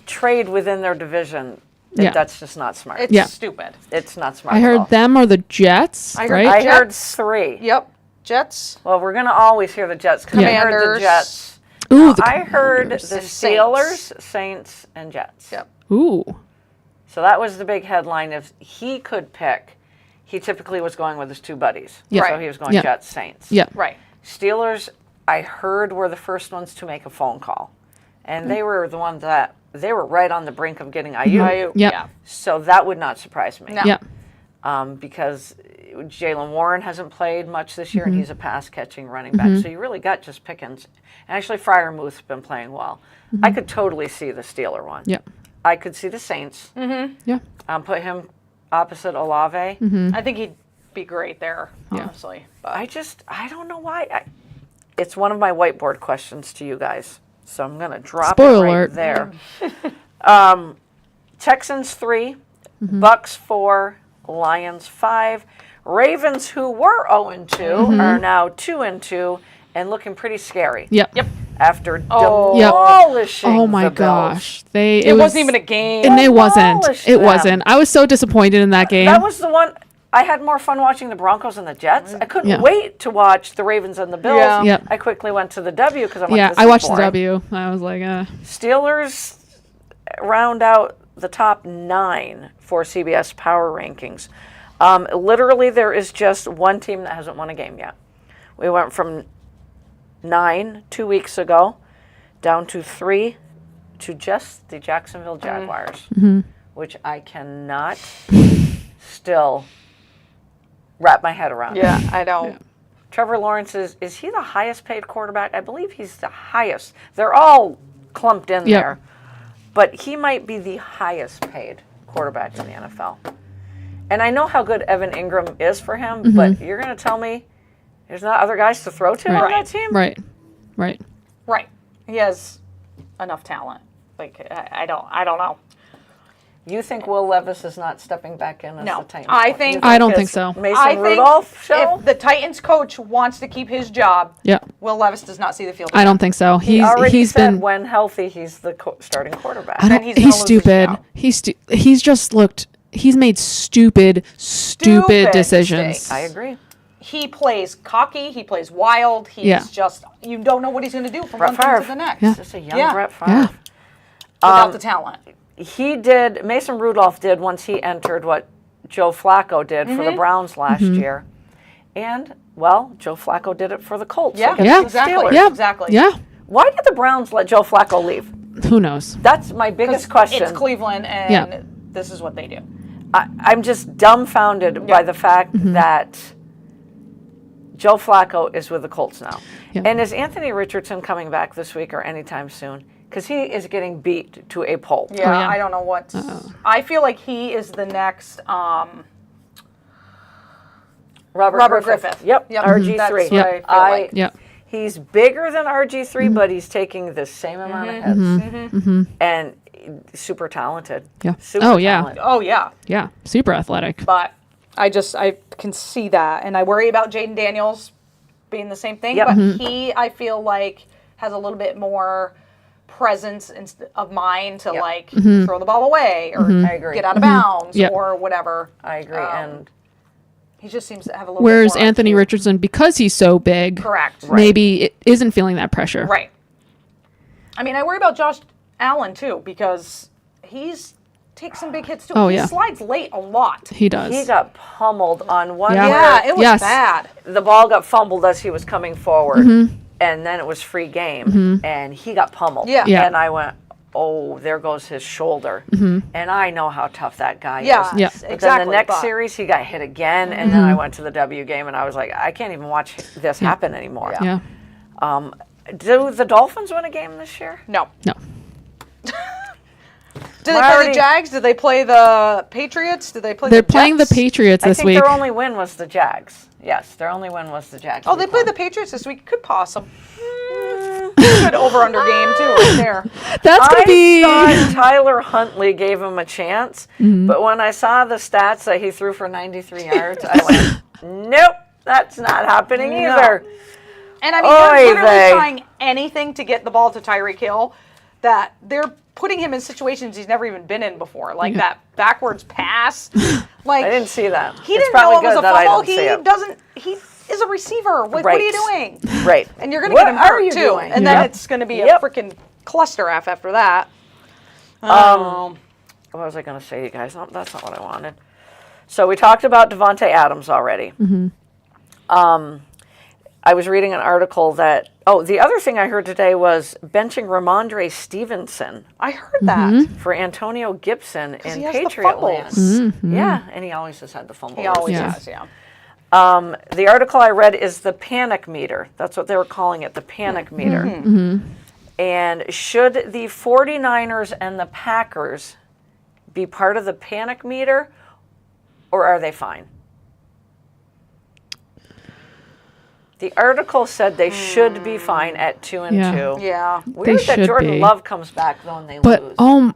trade within their division, Yeah. that's just not smart. It's Yeah. stupid. It's not smart. I at all. heard them or the Jets, I heard- right? I heard Jets. 3. Yep. Jets. Well, we're going to always hear the Jets because I heard the Commanders. Jets. Ooh, the I heard the Commanders. And Steelers, Saints, and Jets. Yep. Ooh. So that was the big headline. If he could pick, he typically was going with his 2 buddies. Yeah. So Right. he was going Yeah. Jets, Saints. Yeah. Right. Steelers, I heard, were the first ones to make a phone call. And they were the ones that, they were right on the brink of getting IU. Yep. Yeah. So that would not surprise me. No. Yeah. Because Jalen Warren hasn't played much this year, Mm-hmm. and he's a pass-catching running back. So you really got just Pickens. And actually, Freiermuth's been playing well. I could totally see the Steeler one. Yeah. I could see the Saints. Yeah. Put him opposite Olave. I think he'd be great there, honestly. But I don't know why. It's one of my whiteboard questions to you guys. So I'm going to drop Spoiler it right alert. there. Texans 3, Bucks 4, Lions 5. Ravens, who were 0-2, are now 2-2 and looking pretty scary. Yep. Yep. After Yep. demolishing Oh my the Bills. gosh. It wasn't even a game. And it wasn't. Demolished It them. wasn't. I was so disappointed in that game. That was the one. I had more fun watching the Broncos and the Jets. I couldn't Yeah. wait to watch the Ravens and the Bills. Yeah. Yep. I quickly went to the W because I'm like, yeah, this I is watched the boring. W. I was like, Steelers round out the top 9 for CBS Power Rankings. Literally, there is just one team that hasn't won a game yet. We went from 9 2 weeks ago down to 3 to just the Jacksonville Jaguars, which I cannot still wrap my head around. Yeah, I don't. Trevor Lawrence is he the highest paid quarterback? I believe he's the highest. They're all clumped in Yep. there. But he might be the highest paid quarterback in the NFL. And I know how good Evan Ingram is for him, but you're going to tell me there's not other guys to throw to on that team? right. Right. Right. He has enough talent. Like I don't know. You think Will Levis is not stepping back in as No. the Titans? I coach? think- You I don't it's think so. Mason I think Rudolph show? if the Titans coach wants to keep his job, Yeah. Will Levis does not see the field. I don't think so. He already He's said been. when healthy, he's the starting quarterback. I then don't. he's gonna He's lose his stupid. job. He's just looked. He's made stupid Stupid decisions. mistakes. I agree. He plays cocky. He plays wild. He's Yeah. just you don't know what he's going to do from Brett one thing Favre. to the next Yeah. Just a young Yeah. Brett Favre. Yeah. without the talent. He did, Mason Rudolph did once he entered what Joe Flacco did for the Browns last year. And, well, Joe Flacco did it for the Colts. Yeah, against Yeah. the exactly. Steelers. Yeah. Exactly. Yeah. Why did the Browns let Joe Flacco leave? Who knows? That's my biggest question. It's Cleveland, and Yeah. this is what they do. I'm just dumbfounded by the fact that Joe Flacco is with the Colts now. Yeah. And is Anthony Richardson coming back this week or anytime soon? Because he is getting beat to a pulp. Yeah, yeah. I don't know what. I feel like he is the next Robert Griffith. Yep, Yep. RG3. That's what Yep. I feel like. Yep. He's bigger than RG3, but he's taking the same amount of heads. And super talented. Yeah. Super Oh, yeah. talented. Oh yeah, Yeah. Super athletic. but I can see that, and I worry about Jaden Daniels being the same thing. Yep. But he, I feel like, has a little bit more presence of mind to Yep. like throw the ball away or I agree. get out of bounds Yep. or whatever. I agree. And He just seems to have a little. Whereas bit more Anthony IQ. Richardson, because he's so big, Correct. maybe it isn't feeling that pressure. Right. I mean, I worry about Josh Allen too because he's takes some big hits too. Oh, he yeah. slides late a lot. He does. he got pummeled on one Yeah. where Yeah, it was Yes. bad. the ball got fumbled as he was coming forward. And then it was free game. And he got pummeled. Yeah. Yeah. And I went, oh, there goes his shoulder. And I know how tough that guy Yeah, is. Yeah. But exactly. then the next but- series, he got hit again, and then I went to the W game, and I was like, I can't even watch this happen anymore. Yeah. Do the Dolphins win a game this year? No. No. Did they play Marty- the Jags? Did they play the Patriots? Did they play They're the playing the Jets? Patriots I this think week. their only win was the Jags. Yes, their only win was the Jags. Oh, they played the Patriots this week. Could possibly. Good over-under game, too, right there. That's going to be. I thought Tyler Huntley gave him a chance, but when I saw the stats that he threw for 93 yards, I went, nope, that's not happening No. either. And I mean, Oy they're literally vey. trying anything to get the ball to Tyreek Hill that they're putting him in situations he's never even been in before, like that backwards pass. Like I didn't see that. He It's didn't know probably it was good a that I fumble. didn't see He it. doesn't. He is a receiver. Like, what are you Right. doing? Right. And you're going to What get him are hurt you too. doing? And Yep. then it's going to be Yep. a freaking cluster F after that. What was I going to say, you guys? No, that's not what I wanted. So we talked about Devontae Adams already. I was reading an article that, the other thing I heard today was benching Ramondre Stevenson I heard that. for Antonio Gibson in he has the Patriot Land. fumbles. Yeah, and he always has had the fumble. He always Yeah. has, yeah. The article I read is the panic meter. That's what they were calling it, the panic meter. And should the 49ers and the Packers be part of the panic meter, or are they fine? The article said they should be fine at 2-2. Yeah. Yeah. Weird that should Jordan be. Love comes back though and they But, lose.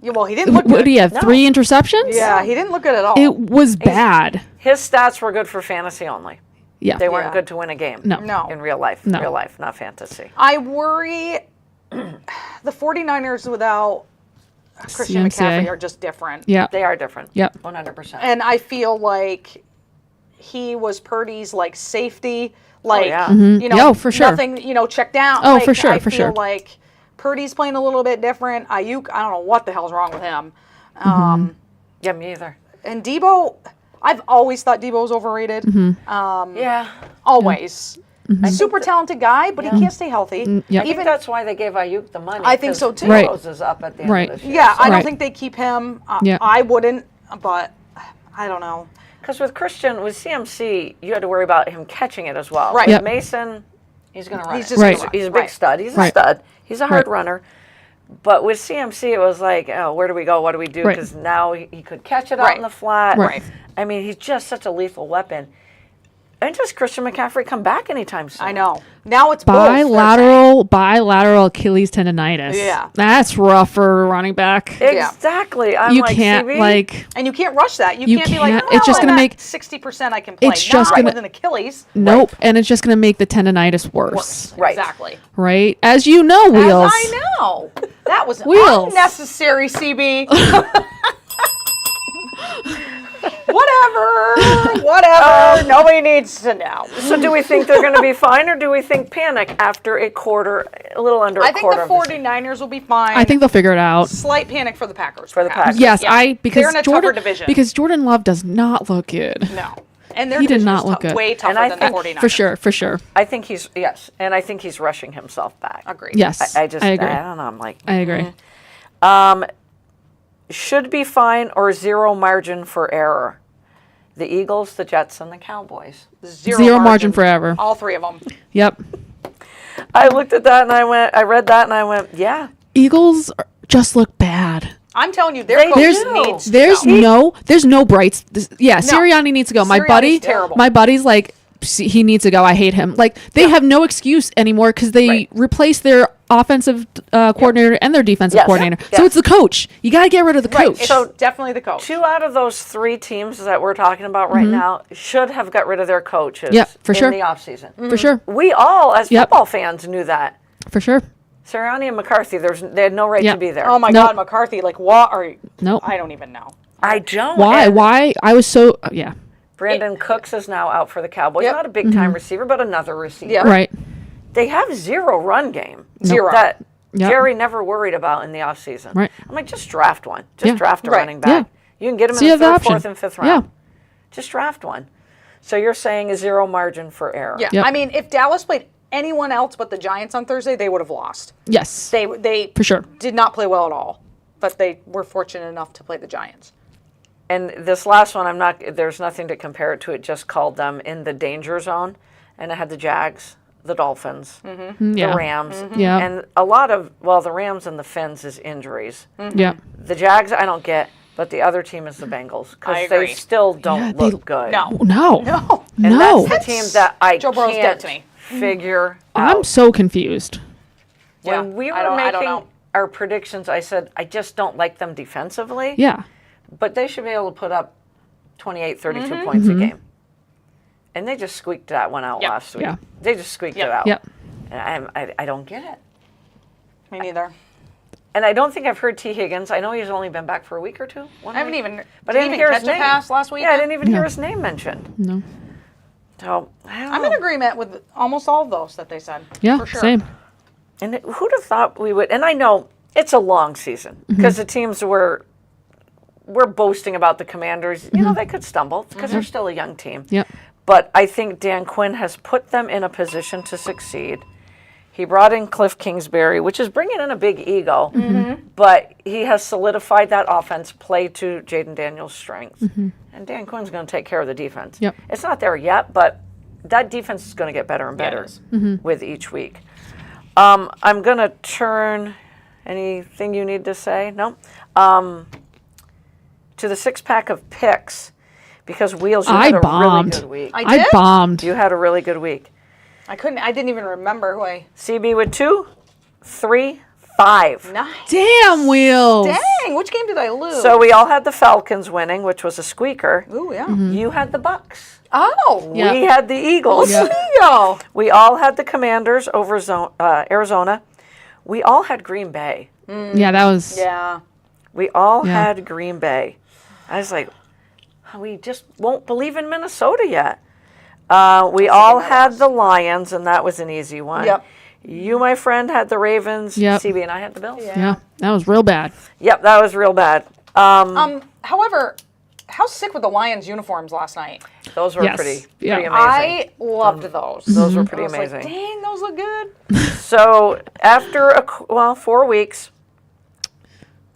Yeah, well, he didn't look what good. do you have? No. 3 interceptions? Yeah, he didn't look good at all. It was bad. His stats were good for fantasy only. Yeah. They weren't Yeah. good to win a game. No. No. In real life. No. Real life, not fantasy. I worry the 49ers without Christian CMCA. McCaffrey are just different. Yeah. They are different. Yep. 100%. And I feel like he was Purdy's like safety, like yeah. you know, Yeah, for sure. nothing, check down. Oh, like, for sure, I for feel sure. like Purdy's playing a little bit different. Ayuk, I don't know what the hell's wrong with him. Yeah, me either. And Debo, I've always thought Debo's overrated. Yeah. Always. Super talented guy, but he can't stay healthy. Yep. I think that's why they gave Ayuk the money. I think 'cause so, too. Right. Rose is up at the end Right. of this year. Yeah, I don't Right. think they keep him. Yeah. I wouldn't, but I don't know. Because with Christian, with CMC, you had to worry about him catching it as well. Right. With Yep. Mason, he's going to run He's it. just Right. gonna run. He's a big Right. stud. He's a Right. stud. He's a hard Right. runner. But with CMC, it was like, oh, where do we go? What do we do? Right. Because now he could catch it out Right. in the flat. Right. I mean, he's just such a lethal weapon. And does Christian McCaffrey come back anytime soon? I know. Now it's both. they're bilateral Achilles tendonitis. Yeah. That's rough for a running back. Exactly. I'm You like, can't CB? like And you can't rush that. You You can't be like, can't. oh, It's just I'm gonna at make- 60% I can play. It's just Not gonna- with an Achilles. nope, and it's just going to make the tendonitis worse. Right. Exactly. Right? As you know, Wheels. As I know. That was Wheels. unnecessary, CB. Whatever. Nobody needs to know. So do we think they're going to be fine, or do we think panic after a little under I a think quarter the of the season? 49ers will be fine. I think they'll figure it out. Slight panic for the Packers. For the perhaps. Packers. Yes, Yeah. because They're in a tougher Jordan division. because Jordan Love does not look good. No. And their He did division not is look good. way tougher And I than think- the 49ers. For sure. I think he's and I think he's rushing himself back. Agreed. Yes. I just agree. I don't know. I'm like I agree. should be fine or zero margin for error. The Eagles, the Jets, and the Cowboys. Zero margin forever. All three of them. Yep. I looked at that and I read that and I went, yeah. Eagles just look bad. I'm telling you, their They coach do. needs to There's go. no brights. Sirianni needs to go. Sirianni's terrible. My buddy's like, he needs to go. I hate him. Like they have no excuse anymore because they Right. replaced their offensive coordinator and their defensive Yes. coordinator. Yep. So Yes. it's the coach. You got to get rid of the Right. coach. It's So- definitely the coach. 2 out of those 3 teams that we're talking about right now should have got rid of their coaches Yep, for in sure. the offseason. For sure. We all, as Yep. football fans, knew that. For sure. Sirianni and McCarthy, they had no right Yep. to be there. Oh my Nope. God, McCarthy! Like what are you? Nope. I don't even know. I don't. Why? And Why? I was so yeah. Brandon Cooks is now out for the Cowboys. Yep. Not a big time receiver, but another receiver. Yeah. Right. They have 0 run game. Zero. That Yep. Jerry never worried about in the offseason. Right. I'm like, just draft one. Just Yeah. draft a Right. running back. You can get him So in you the have the 3rd, 4th, option. and 5th Yeah. round. Just draft one. So you're saying a 0 margin for error. Yeah. Yep. I mean, if Dallas played anyone else but the Giants on Thursday, they would have lost. Yes. They For sure. did not play well at all, but they were fortunate enough to play the Giants. And this last one, there's nothing to compare it to. It just called them in the danger zone. And it had the Jags, the Dolphins, Yeah. the Rams. Yeah. And a lot of, the Rams and the Fins is injuries. Yeah. The Jags, I don't get, but the other team is the Bengals. I Because they agree. still don't Yeah, they- look good. No. No. No. And No. that's the team that I Joe Burrow's dead can't to me. figure I'm out. so confused. Yeah, When we I were don't making know. our predictions, I said, I just don't like them defensively. Yeah. But they should be able to put up 28, 32 Mm-hmm. points a game. And they just squeaked that one out Yep. last week. Yeah. They just squeaked Yep. it out. Yep. And I don't get it. Me neither. And I don't think I've heard T. Higgins. I know he's only been back for a week or 2. I haven't even. But did I he didn't even hear catch his a name. pass last week? Yeah, I didn't even hear his name mentioned. No. So, I don't I'm know. in agreement with almost all of those that they said. Yeah. for sure. Same. And who'd have thought we would? And I know it's a long season because the teams we're boasting about the Commanders. You know, they could stumble because they're still a young team. Yep. But I think Dan Quinn has put them in a position to succeed. He brought in Cliff Kingsbury, which is bringing in a big ego, but he has solidified that offense, play to Jaden Daniels' strengths. And Dan Quinn's going to take care of the defense. Yep. It's not there yet, but that defense is going to get better and better is. with each week. I'm going to turn, anything you need to say? No? To the 6-pack of picks, because Wheels, you I had a bombed. really good week. I I did? bombed. You had a really good week. I didn't even remember who I. CB with 2, 3, 5. Nice. Damn, Wheels. Dang, which game did I lose? So we all had the Falcons winning, which was a squeaker. Ooh, yeah. You had the Bucks. Oh. Yeah. We had the Eagles. Yeah. Yo. We all had the Commanders over Arizona. We all had Green Bay. Yeah, that was. Yeah. We all Yeah. had Green Bay. I was like, we just won't believe in Minnesota yet. We all had the Lions, and that was an easy one. Yep. You, my friend, had the Ravens. Yep. CB and I had the Bills. Yeah, that was real bad. Yep, that was real bad. However, how sick were the Lions uniforms last night? Those were Yes. pretty Yeah. amazing. I loved those. Those were pretty I was like, amazing. dang, those look good. So after 4 weeks,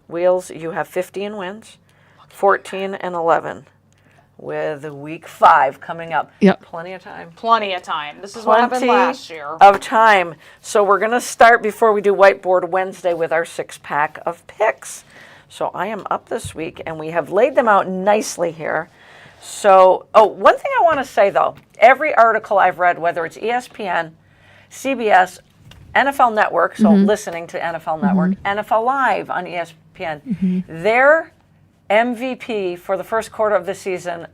Wheels, you have 15 wins, 14 and 11, with week 5 coming up. Yep. Plenty of time. Plenty of time. This is what happened Plenty last year. of time. So we're going to start before we do Whiteboard Wednesday with our 6-pack of picks. So I am up this week, and we have laid them out nicely here. So, one thing I want to say though, every article I've read, whether it's ESPN, CBS, NFL Network, so listening to NFL Network, NFL Live on ESPN, their MVP for the first quarter of the season,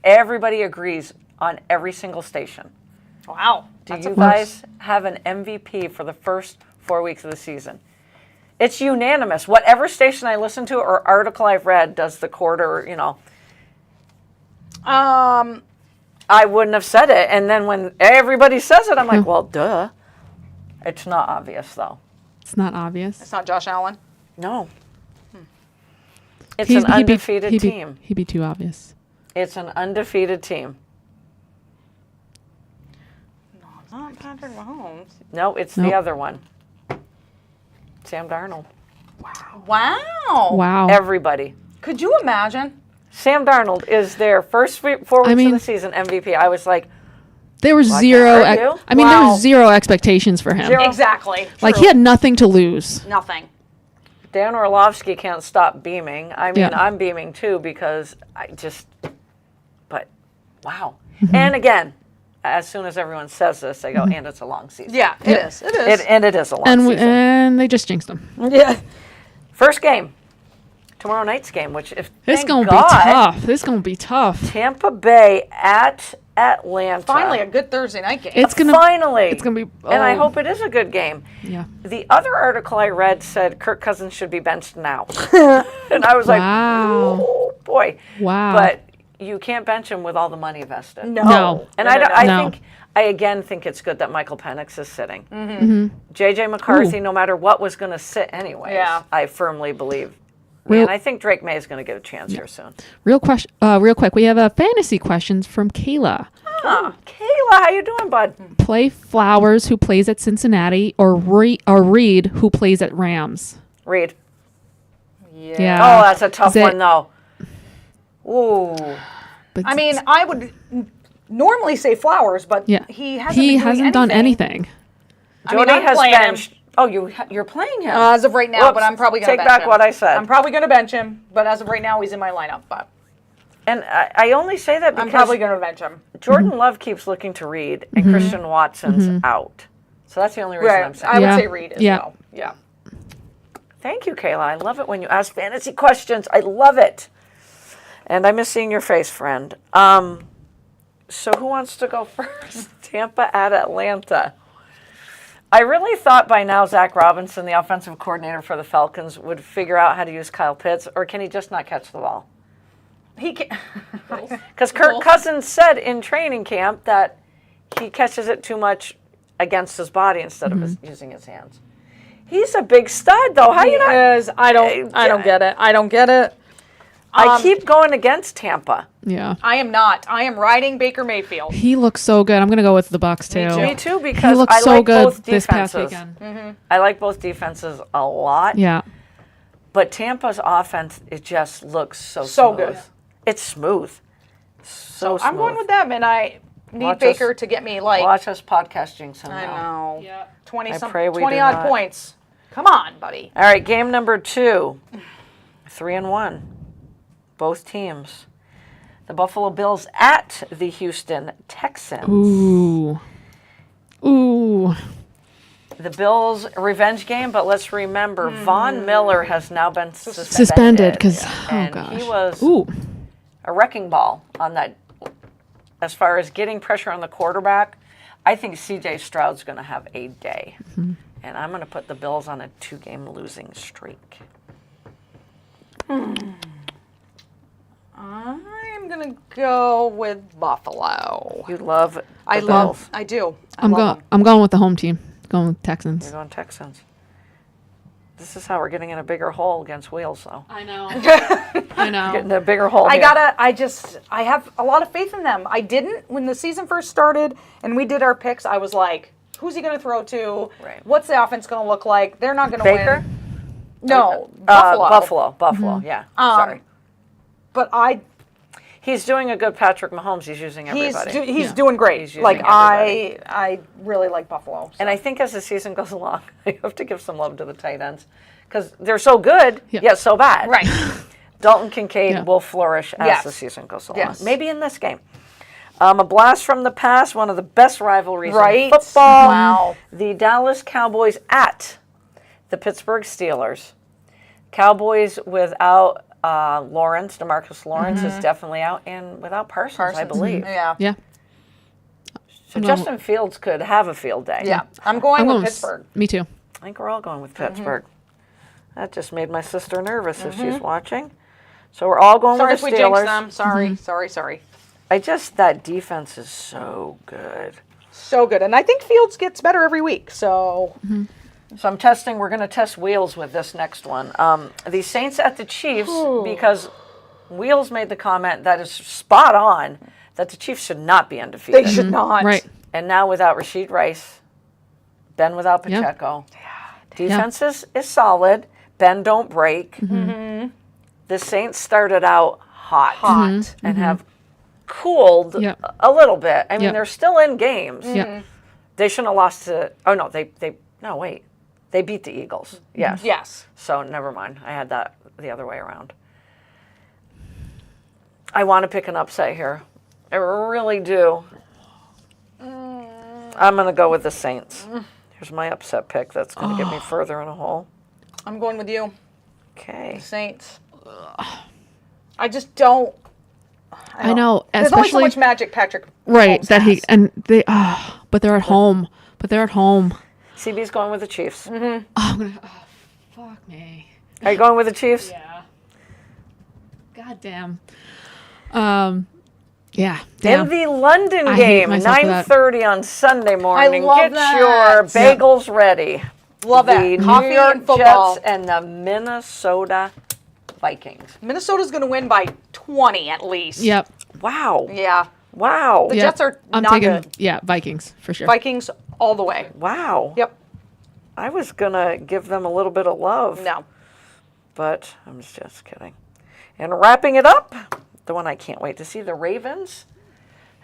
everybody agrees on every single station. Wow. Do you guys have an MVP for the first 4 weeks of the season? It's unanimous. Whatever station I listen to or article I've read does the quarter, I wouldn't have said it. And then when everybody says it, I'm like, well, duh. It's not obvious, though. It's not obvious. It's not Josh Allen. No. It's an undefeated team. He'd be too obvious. It's an undefeated team. No, it's not Patrick Mahomes. No, it's Nope. the other one. Sam Darnold. Wow. Wow. Everybody. Could you imagine? Sam Darnold is their first 4 weeks of the season MVP. I was like, There was Like, zero. are you? I mean, there Wow. was zero expectations for him. Zero. Exactly. Like True. he had nothing to lose. nothing. Dan Orlovsky can't stop beaming. I mean, Yeah. I'm beaming too because but wow. And again, as soon as everyone says this, they go, and it's a long season. Yeah, it is. It is. And it is a long And season. and they just jinxed him. Yeah. First game. Tomorrow night's game, which if It's thank gonna God, be tough. This gonna be tough. Tampa Bay at Atlanta. Finally, a good Thursday night game. It's gonna. Finally. It's gonna be. And I oh, hope it is a good game. Yeah. The other article I read said Kirk Cousins should be benched now. And I was like, Wow. oh boy. Wow. But you can't bench him with all the money vested. No. And I No. think it's good that Michael Penix is sitting. Mm-hmm. JJ McCarthy, no matter what, was going to sit anyways. Yeah. I firmly believe. Real- And I think Drake May is going to get a chance here soon. Real quick. We have a fantasy questions from Kayla. Kayla, how you doing, bud? Play Flowers, who plays at Cincinnati, or Reed, who plays at Rams. Reed. Yeah. Oh, that's a tough Is it- one, though. Ooh. But I mean, I would normally say Flowers, but yeah, he hasn't. been doing hasn't done anything. I mean, Jody I'm has playing him. benched. Oh, you're playing him. As of right now, Whoops. but I'm probably going to Take bench back him. what I said. I'm probably going to bench him, but as of right now, he's in my lineup. But And I only say that because I'm probably going to bench him. Jordan Love keeps looking to Reed, and Christian Watson's out. So that's the only reason I'm Right. saying. I would Yeah. say Reed as Yeah. well. Yeah. Thank you, Kayla. I love it when you ask fantasy questions. I love it. And I miss seeing your face, friend. So who wants to go first? Tampa at Atlanta. I really thought by now Zach Robinson, the offensive coordinator for the Falcons, would figure out how to use Kyle Pitts, or can he just not catch the ball? He can. Because Kirk Cousins said in training camp that he catches it too much against his body instead of using his hands. He's a big stud, though. How you not? is. I don't get it. I don't get it. I keep going against Tampa. Yeah. I am not. I am riding Baker Mayfield. He looks so good. I'm gonna go with the Bucks too. Me too, He because looked I so like good both this past defenses. weekend. I like both defenses a lot. Yeah. But Tampa's offense, it just looks so So smooth. good. It's smooth. So smooth. I'm going with them, and I need Watch Baker us- to get me like Watch us podcast jinx him I now. know Yeah. 20 I some pray we 20 do odd not. points. Come on, buddy. All right, game number 2. 3-1. Both teams. The Buffalo Bills at the Houston Texans. Ooh. Ooh. The Bills revenge game, but let's remember Von Miller has now been Suspended because and gosh. he was Ooh. a wrecking ball on that. As far as getting pressure on the quarterback, I think C.J. Stroud's going to have a day, and I'm going to put the Bills on a 2-game losing streak. I'm gonna go with Buffalo. You love the I Bills. love. I do. I I'm love going. them. I'm going with the home team. Going with Texans. You're going Texans. This is how we're getting in a bigger hole against Wheels, though. I know. I know. Getting a bigger hole. I here. I have a lot of faith in them. I didn't when the season first started and we did our picks. I was like, who's he going to throw to? Right. What's the offense going to look like? They're not going to Baker? win. No, Buffalo. Buffalo. Yeah. Sorry. But He's doing a good Patrick Mahomes. He's using everybody. he's doing great. He's using Like everybody. I really like Buffalo. So. And I think as the season goes along, I have to give some love to the tight ends because they're so good, Yeah. yet so bad. Right. Dalton Kincaid Yeah. will flourish as Yes. the season goes along. Yes. Maybe in this game. A blast from the past, one of the best rivalries Right. in football. Wow. The Dallas Cowboys at the Pittsburgh Steelers. Cowboys without Lawrence, DeMarcus Lawrence is definitely out, and without Parsons. I believe. Yeah. Yeah. So Justin Fields could have a field day. Yeah. I'm going I'm with going Pittsburgh. Me too. I think we're all going with Pittsburgh. That just made my sister nervous if she's watching. So we're all going Sorry with if the we jinxed Steelers. them. Sorry. Sorry. That defense is so good. So good. And I think Fields gets better every week. So So we're going to test Wheels with this next one. The Saints at the Chiefs, because Wheels made the comment that is spot on, that the Chiefs should not be undefeated. they should not. Right. And now without Rashid Rice, Ben without Yeah. Pacheco. Defense is solid. Ben don't break. The Saints started out hot, and have cooled Yep. a little bit. I mean, Yep. they're still in games. Yeah. They shouldn't have lost to. Oh no, no wait, they beat the Eagles. Yes. Yes. So never mind. I had that the other way around. I want to pick an upset here. I really do. I'm going to go with the Saints. Here's my upset pick. That's going to get me further in a hole. I'm going with you. Okay. Saints. I just don't. I know, There's only so especially much magic Patrick. right Mahomes that he has. and they. But they're at home. CB's going with the Chiefs. Oh, I'm gonna. Oh, fuck me. Are you going with the Chiefs? Yeah. God damn. Yeah. Damn. In the London I hate game, myself for that. 9:30 on Sunday morning. love Get that. your bagels ready. Love that. The Coffee New York and football. Jets and the Minnesota Vikings. Minnesota's going to win by 20 at least. Yep. Wow. Yeah. Wow. The Yep. Jets are I'm not taking. good. Yeah, Vikings for sure. Vikings all the way. Wow. Yep. I was going to give them a little bit of love. No. But I'm just kidding. And wrapping it up, the one I can't wait to see, the Ravens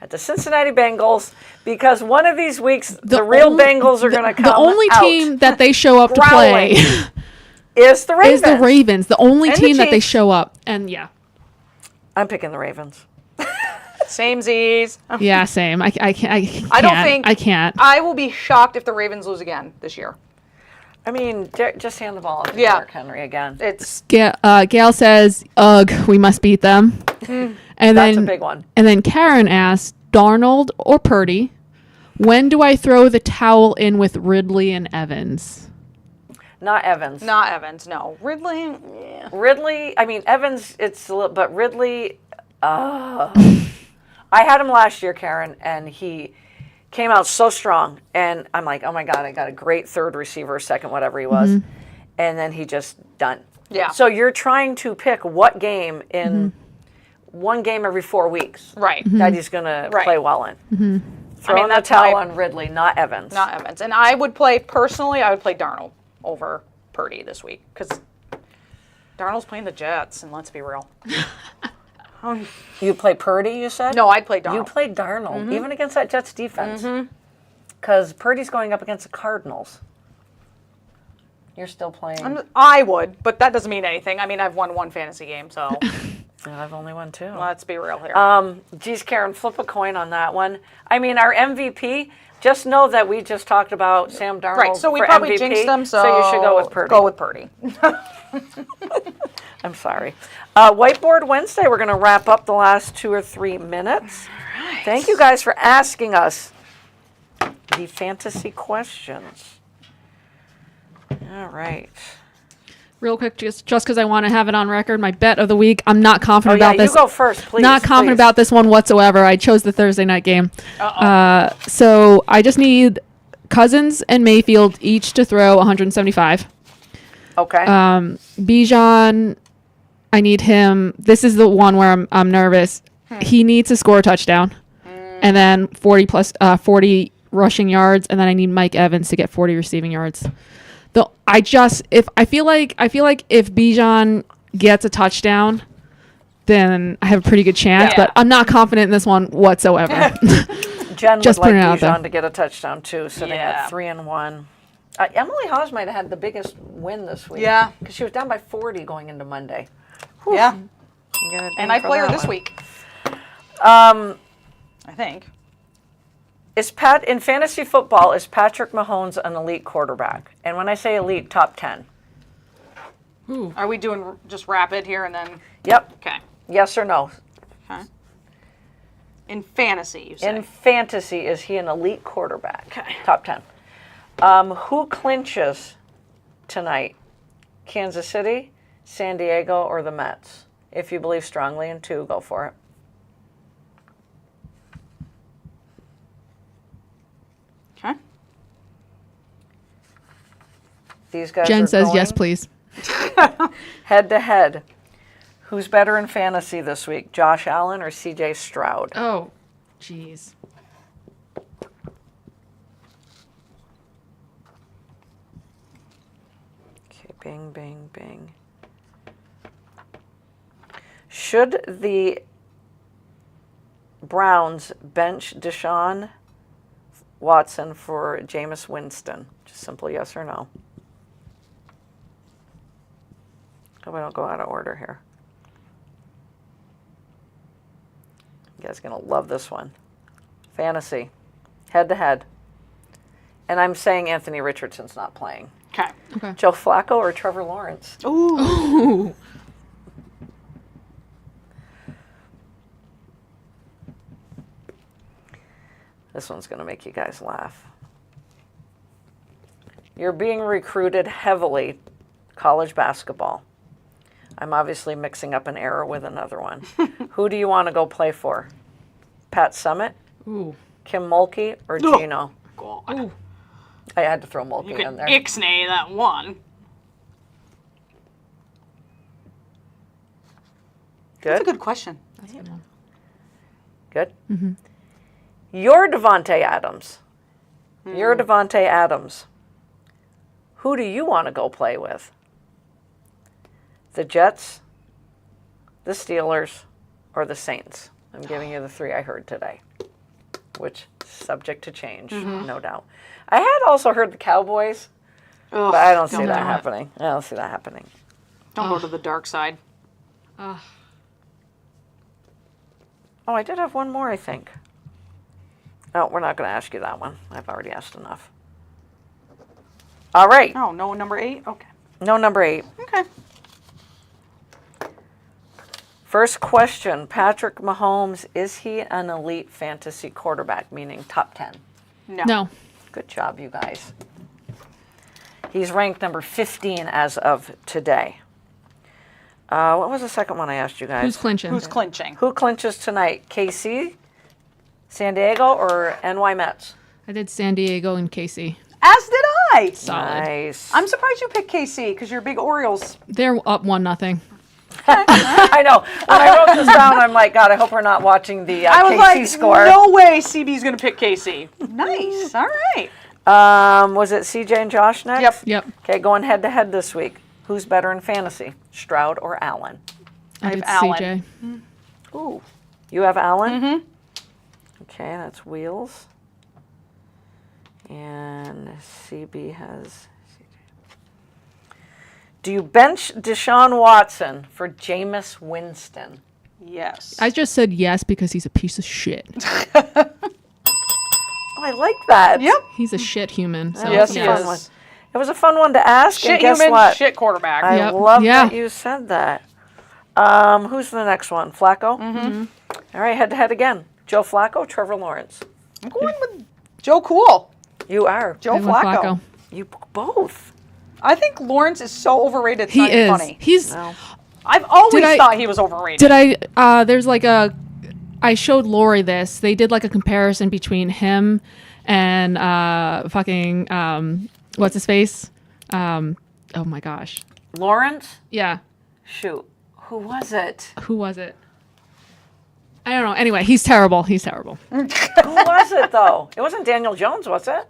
at the Cincinnati Bengals, because one of these weeks the real only- Bengals are going to come The only out team that they show up to play is the Ravens. is the Ravens. The only And the team that they Chiefs. show up. And yeah. I'm picking the Ravens. Same Z's. Yeah, same. I can't. I don't think. I can't. I will be shocked if the Ravens lose again this year. I mean, just hand the ball to Yeah. Derrick Henry again. It's Gail says, "Ugh, we must beat them." And That's then a big one. And then Karen asked, "Darnold or Purdy? When do I throw the towel in with Ridley and Evans?" Not Evans. not Evans. No. Ridley. Yeah. Ridley, I mean, Evans, it's a little, but Ridley, I had him last year, Karen, and he came out so strong. And I'm like, oh my God, I got a great third receiver, second, whatever he was. And then he just done. Yeah. So you're trying to pick what game in one game every 4 weeks Right. that he's going to Right. play well in. Throwing the that's towel my- on Ridley, not Evans. Not Evans. And I would play Darnold over Purdy this week because Darnold's playing the Jets, and let's be real. You play Purdy, you said? No, I'd play Darnold. You played Darnold, even against that Jets defense. Because Purdy's going up against the Cardinals. You're still playing. I would, but that doesn't mean anything. I mean, I've won one fantasy game, so I've only won 2. let's be real here. Geez, Karen, flip a coin on that one. I mean, our MVP, just know that we just talked about Sam Darnold right, so we for probably MVP, jinxed them, so you should go with Purdy. Go with Purdy. I'm sorry. Whiteboard Wednesday, we're going to wrap up the last 2 or 3 minutes. Thank you guys for asking us the fantasy questions. All right. Real quick, just because I want to have it on record, my bet of the week. I'm not confident Oh, yeah, about this. you go first, please. Not confident please. about this one whatsoever. I chose the Thursday night game. So I just need Cousins and Mayfield each to throw 175. Okay. Bijan, I need him. This is the one where I'm nervous. He needs to score a touchdown, and then 40 rushing yards, and then I need Mike Evans to get 40 receiving yards. I feel like if Bijan gets a touchdown, then I have a pretty good chance. Yeah. But I'm not confident in this one whatsoever. Jen just would like putting it out there. Bijan to get a touchdown too, sitting Yeah. at 3-1. Emily Haas might have had the biggest win this week. Yeah. because she was down by 40 going into Monday. Yeah. You get a ding And I for play her that this one. week. Um, I think. in fantasy football, is Patrick Mahomes an elite quarterback? And when I say elite, top 10. Ooh. Are we doing just rapid here and then? Yep. Okay. Yes or no? Okay. In fantasy, you say? In fantasy, is he an elite quarterback? Okay. Top 10. Who clinches tonight? Kansas City, San Diego, or the Mets? If you believe strongly in two, go for it. Okay. These guys Jen are says yes, going please. head to head. Who's better in fantasy this week, Josh Allen or CJ Stroud? Oh, jeez. Okay, bing, bing, bing. Should the Browns bench Deshaun Watson for Jameis Winston? Just simple yes or no. Hope I don't go out of order here. You guys are going to love this one. Fantasy. Head to head. And I'm saying Anthony Richardson's not playing. Okay. Okay. Joe Flacco or Trevor Lawrence? Ooh. This one's going to make you guys laugh. You're being recruited heavily, college basketball. I'm obviously mixing up an error with another one. Who do you want to go play for? Pat Summitt, Ooh. Kim Mulkey, or Gino? God. Ooh. I had to throw You Mulkey could in there. ixnay that one. That's a Good? good question. That's a good one. Good? You're Devontae Adams. You're Devontae Adams. Who do you want to go play with? The Jets, the Steelers, or the Saints? I'm giving you the three I heard today, which is subject to change, no doubt. I had also heard the Cowboys, Ugh, but I don't see do that it. happening. I don't see that happening. Don't go to the dark side. Oh, I did have one more, I think. No, we're not going to ask you that one. I've already asked enough. All right. Oh, no, number 8? Okay. No, number 8. Okay. First question, Patrick Mahomes, is he an elite fantasy quarterback, meaning top 10? No. No. Good job, you guys. He's ranked number 15 as of today. What was the second one I asked you guys? Who's clinching? Who's clinching? Who clinches tonight? KC, San Diego, or NY Mets? I did San Diego and KC. As did I. Solid. Nice. I'm surprised you picked KC because you're a big Orioles. They're up 1-0. I know. When I wrote this down, I'm like, God, I hope we're not watching the I was KC like, score. no way CB's going to pick KC. Nice. All right. Was it CJ and Josh next? Yep. Yep. Okay, going head to head this week. Who's better in fantasy, Stroud or Allen? I have did Allen. CJ. Ooh, you have Allen? Mm-hmm. Okay, that's Wheels. And CB has CJ. Do you bench Deshaun Watson for Jameis Winston? Yes. I just said yes because he's a piece of shit. Oh, I like that. Yep. He's a shit human. So That Yes, was he a fun is. one. It was a fun one to ask. Shit and guess human, what? shit quarterback. I Yep. love Yeah. that you said that. Who's the next one? Flacco? Mm-hmm. All right, head to head again. Joe Flacco, Trevor Lawrence. I'm going with Joe Cool. You are. Joe I went Flacco. You both. I think Lawrence is so overrated. It's He not even is. funny. He's. No. I've always Did I- thought he was overrated. Did I? There's like a. I showed Lori this. They did like a comparison between him and fucking what's his face? Oh my gosh. Lawrence? Yeah. Shoot. Who was it? Who was it? I don't know. Anyway, he's terrible. He's terrible. Who was it, though? It wasn't Daniel Jones, was it?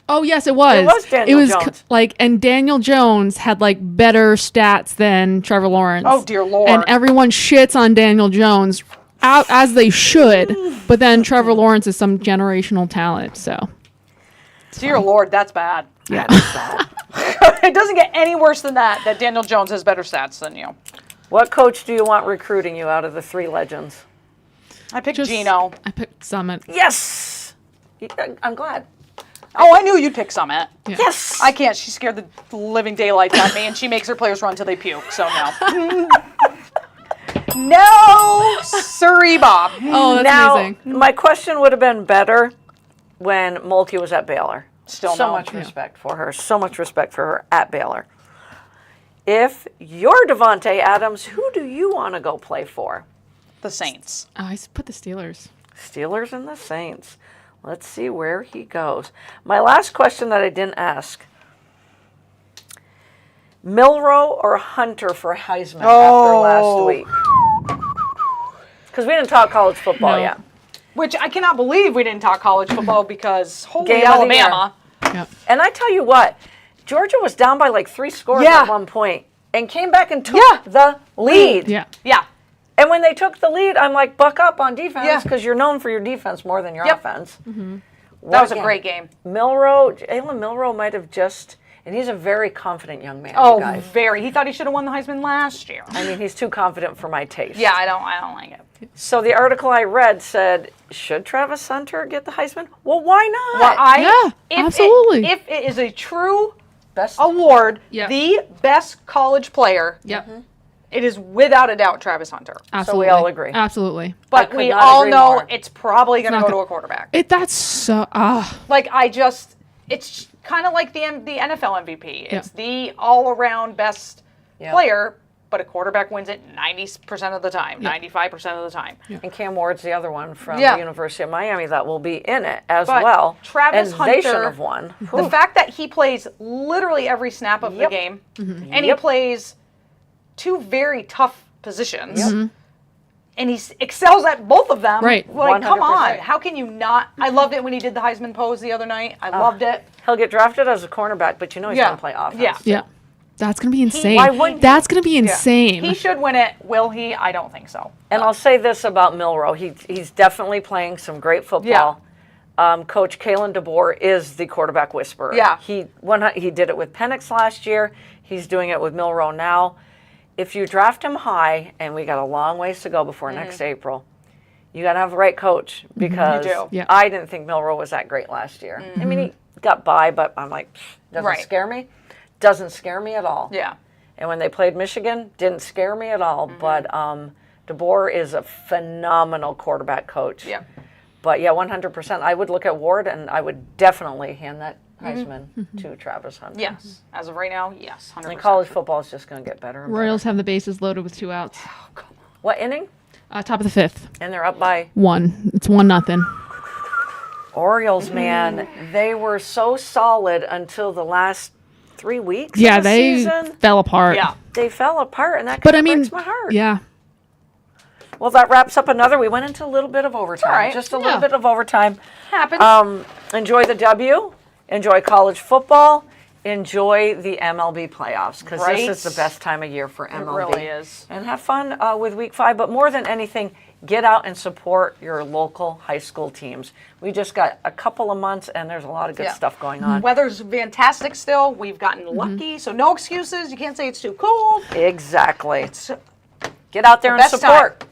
Oh yes, it was. It was Daniel Jones. Like, and Daniel Jones had like better stats than Trevor Lawrence. Oh, dear Lord. And everyone shits on Daniel Jones, as they should. But then Trevor Lawrence is some generational talent. So Dear Lord, that's bad. yeah, It doesn't get any worse than that Daniel Jones has better stats than you. What coach do you want recruiting you out of the 3 legends? I picked Gino. I picked Summit. Yes! I'm glad. Oh, I knew you'd pick Summit. Yeah. Yes! I can't. She scared the living daylights out of me, and she makes her players run till they puke. So no. No, sorry, Bob. Oh, that's now, amazing. my question would have been better when Mulkey was at Baylor. Still so no. much respect for her. So much respect for her at Baylor. If you're Devontae Adams, who do you want to go play for? The Saints. Oh, I put the Steelers. Steelers and the Saints. Let's see where he goes. My last question that I didn't ask. Milroe or Hunter for Heisman after last week? Because we didn't talk college football No. yet. Which I cannot believe we didn't talk college football because holy Game of the year. Alabama. Yep. And I tell you what, Georgia was down by like 3 scores Yeah. at one point and came back and took Yeah. the lead. Yeah. Yeah. And when they took the lead, I'm like, buck up on defense Yeah. because you're known for your defense more than your Yep. offense. That was a great game. Jalen Milroe might have just, and he's a very confident young man, Oh, you guys. very. He thought he should have won the Heisman last year. I mean, he's too confident for my taste. Yeah, I don't like it. So the article I read said, should Travis Hunter get the Heisman? Well, why not? Well, Yeah, absolutely. If it is a true Best award, Yeah. the best college player, Yep. it is without a doubt Travis Hunter. Absolutely. all agree. Absolutely. But could we not all agree know more. it's probably going to not go to go- a quarterback. That's so. Like it's kind of like the NFL MVP. It's the all-around best Yeah. player, but a quarterback wins it 90% of the time, 95% of the time. And Cam Ward's the other one from Yeah. the University of Miami that will be in it as But well. Travis and they should Hunter- have won. The fact that he plays literally every snap of the Yep. game, and he Yep. plays 2 very tough positions, and he excels at both of them. Right. Like, come 100%. on. How can you not? I loved it when he did the Heisman pose the other night. I loved it. He'll get drafted as a cornerback, but you know he's Yeah. going to play offense. Yeah. Yeah. That's gonna be insane. why wouldn't That's gonna be insane. He should win it. Will he? I don't think so. And I'll say this about Milroe. He's definitely playing some great football. Coach Kalen DeBoer is the quarterback whisperer. Yeah. He did it with Penix last year. He's doing it with Milroe now. If you draft him high, and we got a long ways to go before next April, you got to have the right coach because You do. Yeah. I didn't think Milroe was that great last year. I mean, he got by, but I'm like, doesn't Right. scare me. Doesn't scare me at all. Yeah. And when they played Michigan, didn't scare me at all. But DeBoer is a phenomenal quarterback coach. Yeah. But yeah, 100%. I would look at Ward, and I would definitely hand that Heisman to Travis Hunter. Yes. As of right now, yes. 100%. And college football is just going to get better and Royals better. have the bases loaded with 2 outs. What inning? Top of the 5th. And they're up by 1. It's 1-0. Orioles, man. They were so solid until the last 3 weeks Yeah, of the they season. fell apart. Yeah. They fell apart, and that But kind I of mean, breaks my heart. yeah. Well, that wraps up another. We went into a little bit of overtime. all right. Just a Yeah. little bit of overtime. Happens. Enjoy the W. Enjoy college football. Enjoy the MLB playoffs because Right. this is the best time of year for MLB. really is. And have fun with Week 5. But more than anything, get out and support your local high school teams. We just got a couple of months, and there's a lot of good Yeah. stuff going on. Weather's fantastic still. We've gotten lucky, so no excuses. You can't say it's too cold. Exactly. It's Get out there and best support. time.